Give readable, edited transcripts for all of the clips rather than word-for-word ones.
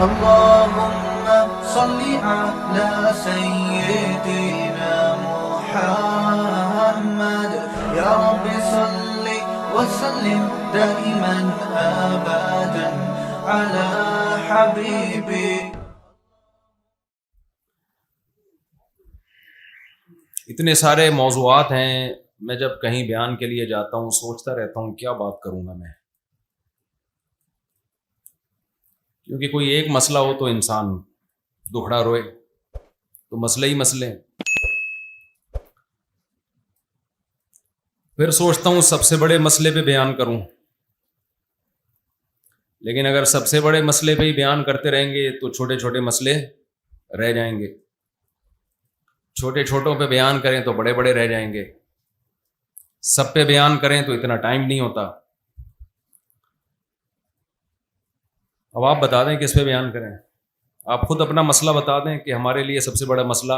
اللهم صل على سيدنا محمد يا رب صل وسلم دائما ابدا على حبيبي. اتنے سارے موضوعات ہیں، میں جب کہیں بیان کے لیے جاتا ہوں سوچتا رہتا ہوں کیا بات کروں گا میں، کیونکہ کوئی ایک مسئلہ ہو تو انسان دکھڑا روئے، تو مسئلے ہی مسئلے. پھر سوچتا ہوں سب سے بڑے مسئلے پہ بیان کروں، لیکن اگر سب سے بڑے مسئلے پہ ہی بیان کرتے رہیں گے تو چھوٹے چھوٹے مسئلے رہ جائیں گے، چھوٹے چھوٹوں پہ بیان کریں تو بڑے بڑے رہ جائیں گے، سب پہ بیان کریں تو اتنا ٹائم نہیں ہوتا. اب آپ بتا دیں کس پہ بیان کریں، آپ خود اپنا مسئلہ بتا دیں کہ ہمارے لیے سب سے بڑا مسئلہ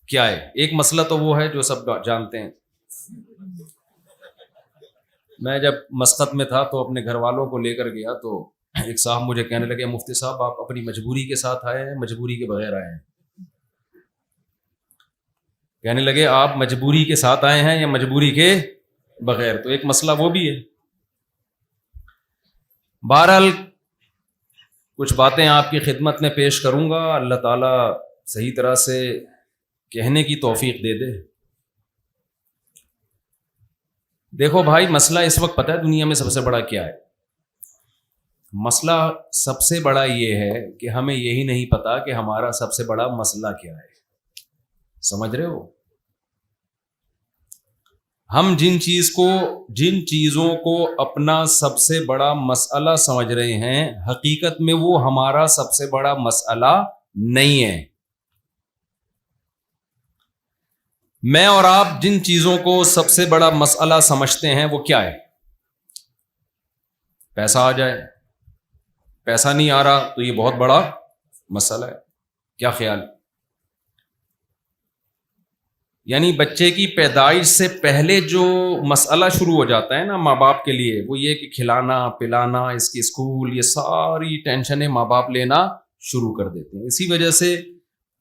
کیا ہے. ایک مسئلہ تو وہ ہے جو سب جانتے ہیں. میں جب مسقط میں تھا تو اپنے گھر والوں کو لے کر گیا تو ایک صاحب مجھے کہنے لگے مفتی صاحب آپ اپنی مجبوری کے ساتھ آئے ہیں مجبوری کے بغیر آئے ہیں. کہنے لگے آپ مجبوری کے ساتھ آئے ہیں یا مجبوری کے بغیر، تو ایک مسئلہ وہ بھی ہے. بہرحال کچھ باتیں آپ کی خدمت میں پیش کروں گا، اللہ تعالیٰ صحیح طرح سے کہنے کی توفیق دے دے. دیکھو بھائی، مسئلہ اس وقت پتہ ہے دنیا میں سب سے بڑا کیا ہے؟ مسئلہ سب سے بڑا یہ ہے کہ ہمیں یہی نہیں پتا کہ ہمارا سب سے بڑا مسئلہ کیا ہے. سمجھ رہے ہو؟ ہم جن چیزوں کو اپنا سب سے بڑا مسئلہ سمجھ رہے ہیں، حقیقت میں وہ ہمارا سب سے بڑا مسئلہ نہیں ہے. میں اور آپ جن چیزوں کو سب سے بڑا مسئلہ سمجھتے ہیں وہ کیا ہے؟ پیسہ آ جائے، پیسہ نہیں آ رہا تو یہ بہت بڑا مسئلہ ہے. کیا خیال؟ یعنی بچے کی پیدائش سے پہلے جو مسئلہ شروع ہو جاتا ہے نا ماں باپ کے لیے، وہ یہ کہ کھلانا پلانا، اس کی اسکول، یہ ساری ٹینشنیں ماں باپ لینا شروع کر دیتے ہیں. اسی وجہ سے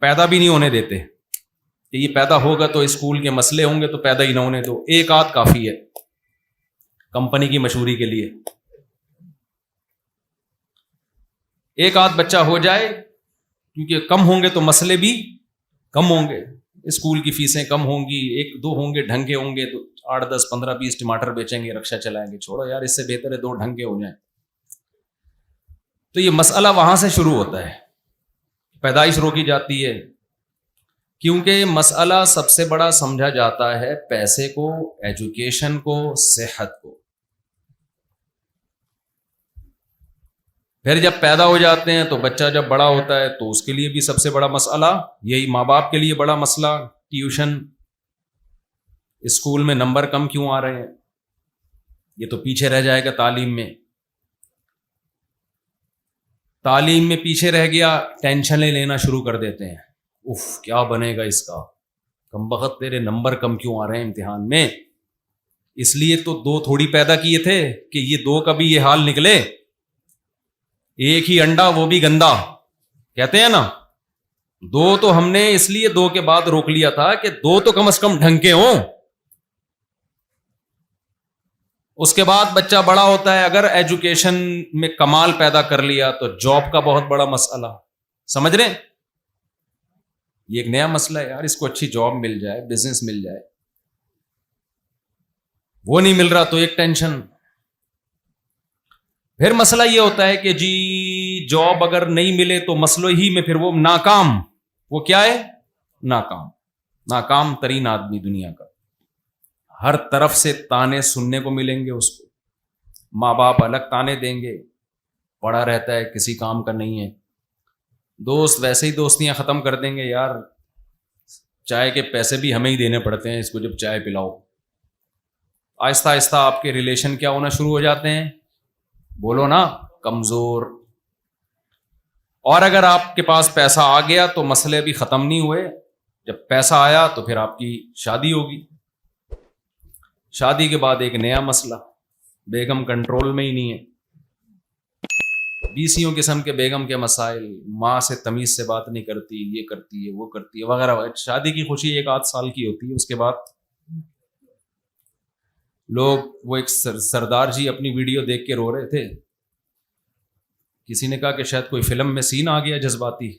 پیدا بھی نہیں ہونے دیتے کہ یہ پیدا ہوگا تو اسکول کے مسئلے ہوں گے تو پیدا ہی نہ ہونے دو. ایک آدھ کافی ہے کمپنی کی مشہوری کے لیے، ایک آدھ بچہ ہو جائے، کیونکہ کم ہوں گے تو مسئلے بھی کم ہوں گے، اسکول کی فیسیں کم ہوں گی، ایک دو ہوں گے ڈھنگ کے ہوں گے تو 8 10 15 20 ٹماٹر بیچیں گے، رکشہ چلائیں گے. چھوڑو یار، اس سے بہتر ہے 2 ڈھنگ کے ہو جائیں. تو یہ مسئلہ وہاں سے شروع ہوتا ہے، پیدائش روکی جاتی ہے، کیونکہ مسئلہ سب سے بڑا سمجھا جاتا ہے پیسے کو، ایجوکیشن کو، صحت کو. پھر جب پیدا ہو جاتے ہیں تو بچہ جب بڑا ہوتا ہے تو اس کے لیے بھی سب سے بڑا مسئلہ یہی، ماں باپ کے لیے بڑا مسئلہ ٹیوشن، اسکول میں نمبر کم کیوں آ رہے ہیں، یہ تو پیچھے رہ جائے گا تعلیم میں. تعلیم میں پیچھے رہ گیا، ٹینشنیں لینا شروع کر دیتے ہیں، اف کیا بنے گا اس کا، کمبخت تیرے نمبر کم کیوں آ رہے ہیں امتحان میں. اس لیے تو 2 تھوڑی پیدا کیے تھے کہ یہ 2 کا بھی یہ حال نکلے. ایک ہی انڈا وہ بھی گندا کہتے ہیں نا. 2 تو ہم نے اس لیے 2 کے بعد روک لیا تھا کہ 2 تو کم از کم ڈھنگ کے ہوں. اس کے بعد بچہ بڑا ہوتا ہے، اگر ایجوکیشن میں کمال پیدا کر لیا تو جاب کا بہت بڑا مسئلہ. سمجھ رہے ہیں؟ یہ ایک نیا مسئلہ ہے یار، اس کو اچھی جاب مل جائے، بزنس مل جائے، وہ نہیں مل رہا تو ایک ٹینشن. پھر مسئلہ یہ ہوتا ہے کہ جی جاب اگر نہیں ملے تو مسئلہ ہی میں پھر وہ ناکام. وہ کیا ہے؟ ناکام ترین آدمی دنیا کا. ہر طرف سے تانے سننے کو ملیں گے اس کو، ماں باپ الگ تانے دیں گے، پڑھا رہتا ہے کسی کام کا نہیں ہے، دوست ویسے ہی دوستیاں ختم کر دیں گے، یار چائے کے پیسے بھی ہمیں ہی دینے پڑتے ہیں اس کو جب چائے پلاؤ. آہستہ آہستہ آپ کے ریلیشن کیا ہونا شروع ہو جاتے ہیں؟ بولو نا، کمزور. اور اگر آپ کے پاس پیسہ آ گیا تو مسئلے بھی ختم نہیں ہوئے. جب پیسہ آیا تو پھر آپ کی شادی ہوگی. شادی کے بعد ایک نیا مسئلہ، بیگم کنٹرول میں ہی نہیں ہے. بیسیوں قسم کے بیگم کے مسائل، ماں سے تمیز سے بات نہیں کرتی، یہ کرتی ہے وہ کرتی ہے وغیرہ وغیرہ. شادی کی خوشی 1 آدھ سال کی ہوتی ہے، اس کے بعد لوگ، وہ ایک سردار جی اپنی ویڈیو دیکھ کے رو رہے تھے. کسی نے کہا کہ شاید کوئی فلم میں سین آ گیا جذباتی.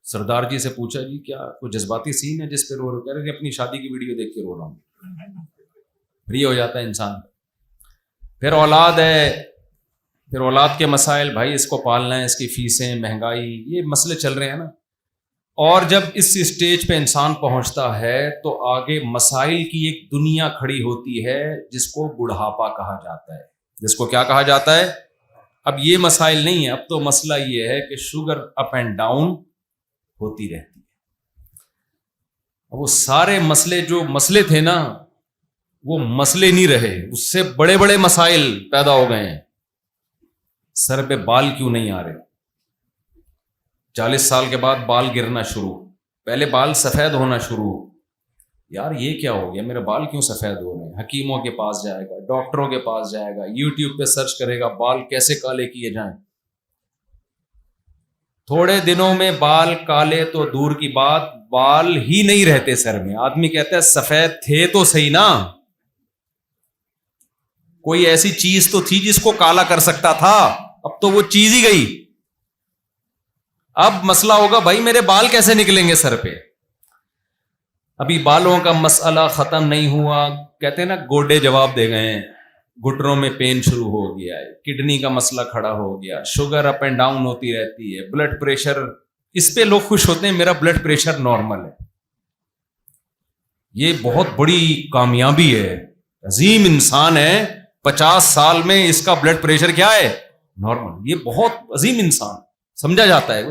سردار جی سے پوچھا جی کیا کوئی جذباتی سین ہے جس پہ رو رہے؟ کہہ رہے کہ اپنی شادی کی ویڈیو دیکھ کے رو رہا ہوں. فری ہو جاتا ہے انسان. پھر اولاد ہے، پھر اولاد کے مسائل، بھائی اس کو پالنا ہے، اس کی فیسیں، مہنگائی، یہ مسئلے چل رہے ہیں نا. اور جب اس اسٹیج پہ انسان پہنچتا ہے تو آگے مسائل کی ایک دنیا کھڑی ہوتی ہے جس کو بڑھاپا کہا جاتا ہے. جس کو کیا کہا جاتا ہے؟ اب یہ مسائل نہیں ہے، اب تو مسئلہ یہ ہے کہ شوگر اپ اینڈ ڈاؤن ہوتی رہتی ہے. اب وہ سارے مسئلے جو مسئلے تھے نا وہ مسئلے نہیں رہے، اس سے بڑے بڑے مسائل پیدا ہو گئے ہیں. سر پہ بال کیوں نہیں آ رہے؟ 40 سال کے بعد بال گرنا شروع، پہلے بال سفید ہونا شروع. یار یہ کیا ہو گیا، میرے بال کیوں سفید ہو رہے ہیں؟ حکیموں کے پاس جائے گا، ڈاکٹروں کے پاس جائے گا، یوٹیوب پہ سرچ کرے گا بال کیسے کالے کیے جائیں. تھوڑے دنوں میں بال کالے تو دور کی بات، بال ہی نہیں رہتے سر میں. آدمی کہتا ہے سفید تھے تو صحیح نا، کوئی ایسی چیز تو تھی جس کو کالا کر سکتا تھا، اب تو وہ چیز ہی گئی. اب مسئلہ ہوگا بھائی میرے بال کیسے نکلیں گے سر پہ. ابھی بالوں کا مسئلہ ختم نہیں ہوا. کہتے ہیں نا گوڈے جواب دے گئے ہیں، گھٹنوں میں پین شروع ہو گیا ہے، کڈنی کا مسئلہ کھڑا ہو گیا، شوگر اپ اینڈ ڈاؤن ہوتی رہتی ہے، بلڈ پریشر. اس پہ لوگ خوش ہوتے ہیں میرا بلڈ پریشر نارمل ہے. یہ بہت بڑی کامیابی ہے. عظیم انسان ہے، 50 سال میں اس کا بلڈ پریشر کیا ہے؟ نارمل. یہ بہت عظیم انسان سمجھا جاتا ہے.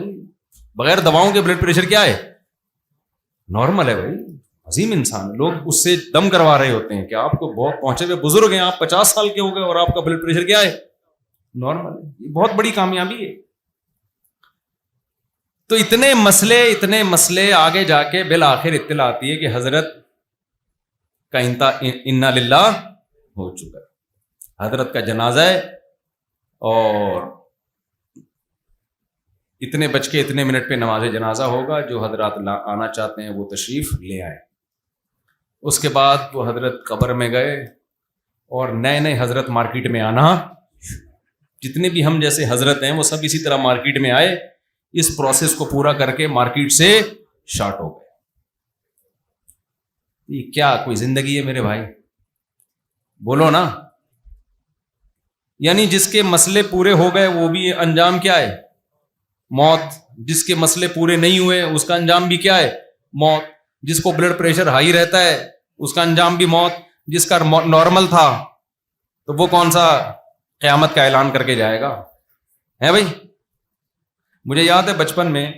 بغیر دواؤں کے بلڈ پریشر کیا ہے؟ نارمل ہے بھائی. عظیم انسان. لوگ اس سے دم کروا رہے ہوتے ہیں کہ آپ کو بہت پہنچے ہوئے بزرگ ہیں، آپ 50 سال کے ہو گئے اور آپ کا بلڈ پریشر کیا ہے؟ نارمل ہے. یہ بہت بڑی کامیابی ہے. تو اتنے مسئلے آگے جا کے بالآخر اطلاع آتی ہے کہ حضرت کا انا للہ ہو چکا ہے. حضرت کا جنازہ ہے اور اتنے بج کے اتنے منٹ پہ نماز جنازہ ہوگا. جو حضرات آنا چاہتے ہیں وہ تشریف لے آئیں. اس کے بعد وہ حضرت قبر میں گئے اور نئے حضرت مارکیٹ میں آنا. جتنے بھی ہم جیسے حضرت ہیں وہ سب اسی طرح مارکیٹ میں آئے، اس پروسیس کو پورا کر کے مارکیٹ سے شارٹ ہو گئے. یہ کیا کوئی زندگی ہے میرے بھائی؟ بولو نا. یعنی جس کے مسئلے پورے ہو گئے وہ بھی انجام کیا ہے؟ موت. جس کے مسئلے پورے نہیں ہوئے اس کا انجام بھی کیا ہے؟ موت. جس کو بلڈ پریشر ہائی رہتا ہے اس کا انجام بھی موت. جس کا نارمل تھا تو وہ کون سا قیامت کا اعلان کر کے جائے گا؟ ہے بھائی. مجھے یاد ہے بچپن میں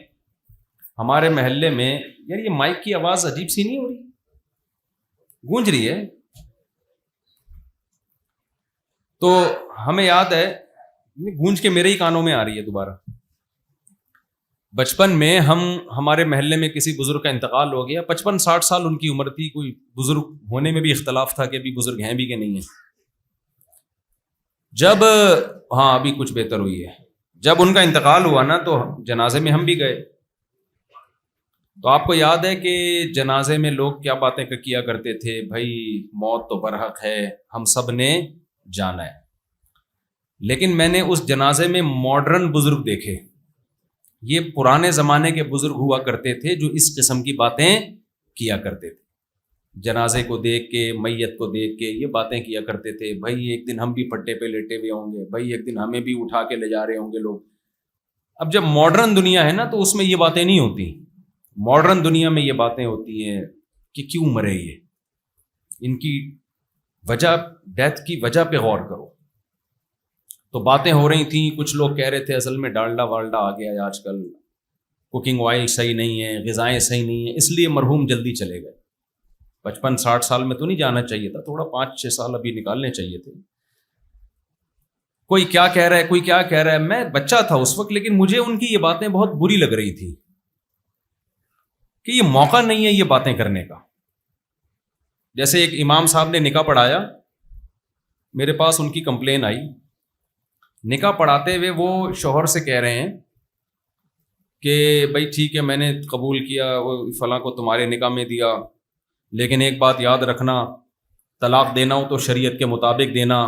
ہمارے محلے میں، یار یہ مائک کی آواز عجیب سی نہیں ہو رہی، گونج رہی ہے. تو ہمیں یاد ہے، گونج کے میرے ہی کانوں میں آ رہی ہے دوبارہ. بچپن میں ہمارے محلے میں کسی بزرگ کا انتقال ہو گیا. 55-60 سال ان کی عمر تھی. کوئی بزرگ ہونے میں بھی اختلاف تھا کہ ابھی بزرگ ہیں بھی کہ نہیں ہیں. جب ابھی کچھ بہتر ہوئی ہے. جب ان کا انتقال ہوا نا تو جنازے میں ہم بھی گئے. تو آپ کو یاد ہے کہ جنازے میں لوگ کیا باتیں کیا کرتے تھے؟ بھائی موت تو برحق ہے، ہم سب نے جانا ہے. لیکن میں نے اس جنازے میں ماڈرن بزرگ دیکھے. یہ پرانے زمانے کے بزرگ ہوا کرتے تھے جو اس قسم کی باتیں کیا کرتے تھے. جنازے کو دیکھ کے، میت کو دیکھ کے یہ باتیں کیا کرتے تھے. بھائی ایک دن ہم بھی پٹے پہ لیٹے ہوئے ہوں گے، بھائی ایک دن ہمیں بھی اٹھا کے لے جا رہے ہوں گے لوگ. اب جب ماڈرن دنیا ہے نا تو اس میں یہ باتیں نہیں ہوتی. ماڈرن دنیا میں یہ باتیں ہوتی ہیں کہ کیوں مرے یہ، ان کی وجہ، ڈیتھ کی وجہ پہ غور کرو. تو باتیں ہو رہی تھیں. کچھ لوگ کہہ رہے تھے اصل میں ڈالڈا والڈا آ گیا ہے آج کل، کوکنگ آئل صحیح نہیں ہے، غذائیں صحیح نہیں ہیں، اس لیے مرحوم جلدی چلے گئے. 55-60 سال میں تو نہیں جانا چاہیے تھا، تھوڑا 5-6 سال ابھی نکالنے چاہیے تھے. کوئی کیا کہہ رہا ہے، کوئی کیا کہہ رہا ہے. میں بچہ تھا اس وقت، لیکن مجھے ان کی یہ باتیں بہت بری لگ رہی تھی کہ یہ موقع نہیں ہے یہ باتیں کرنے کا. جیسے ایک امام صاحب نے نکاح پڑھایا، میرے پاس ان کی کمپلین آئی نکاح پڑھاتے ہوئے وہ شوہر سے کہہ رہے ہیں کہ بھائی ٹھیک ہے میں نے قبول کیا وہ فلاں کو تمہارے نکاح میں دیا، لیکن ایک بات یاد رکھنا، طلاق دینا ہو تو شریعت کے مطابق دینا،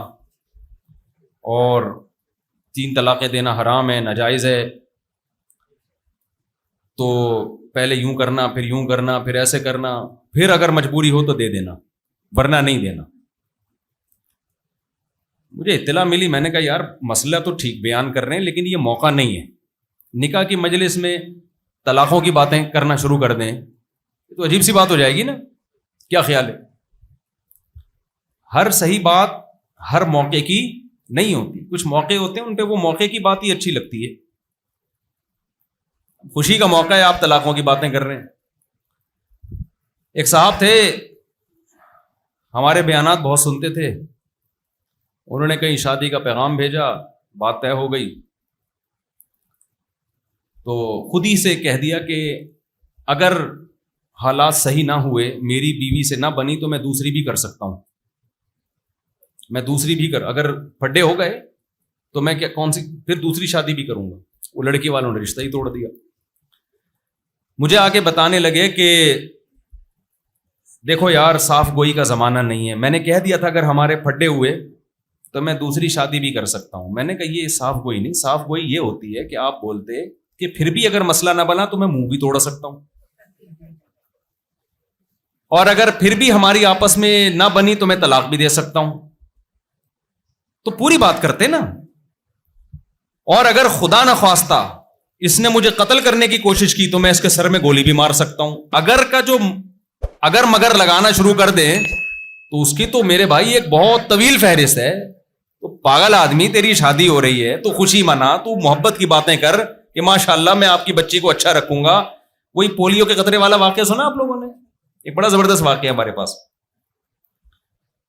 اور 3 طلاقیں دینا حرام ہے، ناجائز ہے، تو پہلے یوں کرنا پھر یوں کرنا پھر ایسے کرنا، پھر اگر مجبوری ہو تو دے دینا ورنہ نہیں دینا۔ مجھے اطلاع ملی، میں نے کہا یار مسئلہ تو ٹھیک بیان کر رہے ہیں لیکن یہ موقع نہیں ہے، نکاح کی مجلس میں طلاقوں کی باتیں کرنا شروع کر دیں تو عجیب سی بات ہو جائے گی نا، کیا خیال ہے؟ ہر صحیح بات ہر موقع کی نہیں ہوتی، کچھ موقع ہوتے ہیں ان پہ وہ موقع کی بات ہی اچھی لگتی ہے، خوشی کا موقع ہے آپ طلاقوں کی باتیں کر رہے ہیں۔ ایک صاحب تھے ہمارے بیانات بہت سنتے تھے، انہوں نے کہیں شادی کا پیغام بھیجا، بات طے ہو گئی تو خود ہی سے کہہ دیا کہ اگر حالات صحیح نہ ہوئے، میری بیوی سے نہ بنی تو میں دوسری بھی کر سکتا ہوں، میں دوسری بھی اگر پھڈے ہو گئے تو میں کون سی پھر دوسری شادی بھی کروں گا۔ وہ لڑکی والوں نے رشتہ ہی توڑ دیا۔ مجھے آگے بتانے لگے کہ دیکھو یار صاف گوئی کا زمانہ نہیں ہے، میں نے کہہ دیا تھا اگر ہمارے پھڈے ہوئے تو میں دوسری شادی بھی کر سکتا ہوں۔ میں نے کہا یہ صاف گوئی نہیں، صاف گوئی یہ ہوتی ہے کہ آپ بولتے کہ پھر بھی اگر مسئلہ نہ بنا تو میں منہ بھی توڑ سکتا ہوں، اور اگر پھر بھی ہماری آپس میں نہ بنی تو میں طلاق بھی دے سکتا ہوں، تو پوری بات کرتے نا۔ اور اگر خدا نہ خواستہ اس نے مجھے قتل کرنے کی کوشش کی تو میں اس کے سر میں گولی بھی مار سکتا ہوں۔ اگر مگر لگانا شروع کر دیں تو اس کی تو میرے بھائی ایک بہت طویل فہرست ہے۔ تو پاگل آدمی، تیری شادی ہو رہی ہے تو خوشی منا، تو محبت کی باتیں کر کہ ماشاءاللہ میں آپ کی بچی کو اچھا رکھوں گا۔ وہی پولیو کے قطرے والا واقعہ سنا آپ لوگوں نے؟ ایک بڑا زبردست واقعہ ہے ہمارے پاس۔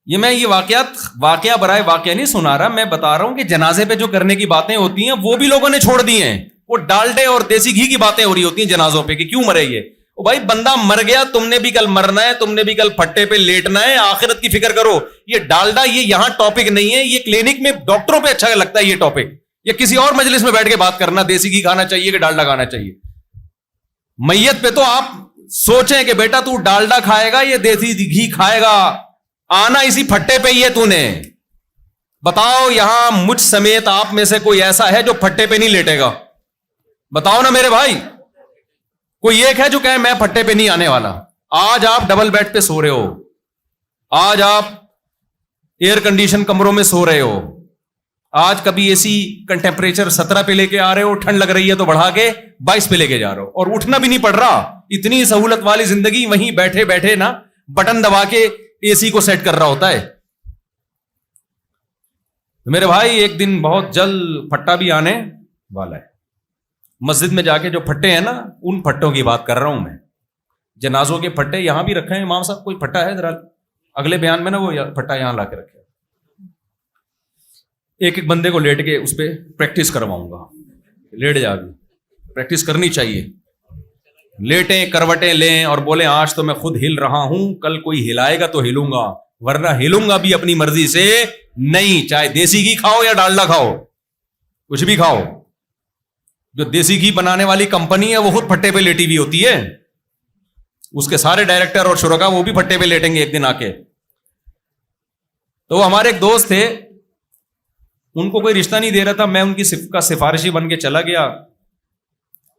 یہ واقعہ برائے واقعہ نہیں سنا رہا، میں بتا رہا ہوں کہ جنازے پہ جو کرنے کی باتیں ہوتی ہیں وہ بھی لوگوں نے چھوڑ دی ہیں۔ وہ ڈالڈے اور دیسی گھی کی باتیں ہو رہی ہوتی ہیں جنازوں پہ کہ کیوں مرے یہ۔ او بھائی بندہ مر گیا، تم نے بھی کل مرنا ہے، تم نے بھی کل پھٹے پہ لیٹنا ہے، آخرت کی فکر کرو۔ یہ ڈالڈا یہ یہاں ٹاپک نہیں ہے، یہ کلینک میں ڈاکٹروں پہ اچھا لگتا ہے یہ ٹاپک، یا کسی اور مجلس میں بیٹھ کے بات کرنا دیسی گھی کھانا چاہیے کہ ڈالڈا کھانا چاہیے۔ میت پہ تو آپ سوچیں کہ بیٹا تو ڈالڈا کھائے گا یا دیسی گھی کھائے گا، آنا اسی پھٹے پہ ہی ہے تو نے۔ بتاؤ یہاں مجھ سمیت آپ میں سے کوئی ایسا ہے جو پھٹے پہ نہیں لیٹے گا؟ بتاؤ نا میرے بھائی، کوئی ایک ہے جو کہے میں پھٹے پہ نہیں آنے والا؟ آج آپ ڈبل بیڈ پہ سو رہے ہو، آج آپ ایئر کنڈیشن کمروں میں سو رہے ہو، آج کبھی اے سی کا ٹیمپریچر 17 پہ لے کے آ رہے ہو، ٹھنڈ لگ رہی ہے تو بڑھا کے 22 پہ لے کے جا رہے ہو، اور اٹھنا بھی نہیں پڑ رہا۔ اتنی سہولت والی زندگی، وہیں بیٹھے بیٹھے نا بٹن دبا کے اے سی کو سیٹ کر رہا ہوتا ہے۔ میرے بھائی ایک دن بہت جلد پھٹا بھی آنے والا ہے۔ مسجد میں جا کے جو پھٹے ہیں نا، ان پھٹوں کی بات کر رہا ہوں میں۔ جنازوں کے پھٹے یہاں بھی رکھے ہیں امام صاحب، کوئی پھٹا ہے ذرا اگلے بیان میں نا وہ پھٹا یہاں لا کے رکھے۔ ایک ایک بندے کو لیٹ کے اس پہ پریکٹس کرواؤں گا، لیٹ جا بھی پریکٹس کرنی چاہیے۔ لیٹیں، کروٹیں لیں اور بولیں آج تو میں خود ہل رہا ہوں، کل کوئی ہلائے گا تو ہلوں گا، ورنہ ہلوں گا بھی اپنی مرضی سے نہیں، چاہے دیسی گھی کھاؤ یا ڈالڈا کھاؤ، کچھ بھی کھاؤ۔ جو دیسی گھی بنانے والی کمپنی ہے وہ خود پھٹے پہ لیٹی ہوئی ہوتی ہے، اس کے سارے ڈائریکٹر اور شرکا وہ بھی پھٹے پہ لیٹیں گے ایک دن آ کے۔ تو ہمارے ایک دوست تھے، ان کو کوئی رشتہ نہیں دے رہا تھا، میں ان کی سفارشی بن کے چلا گیا۔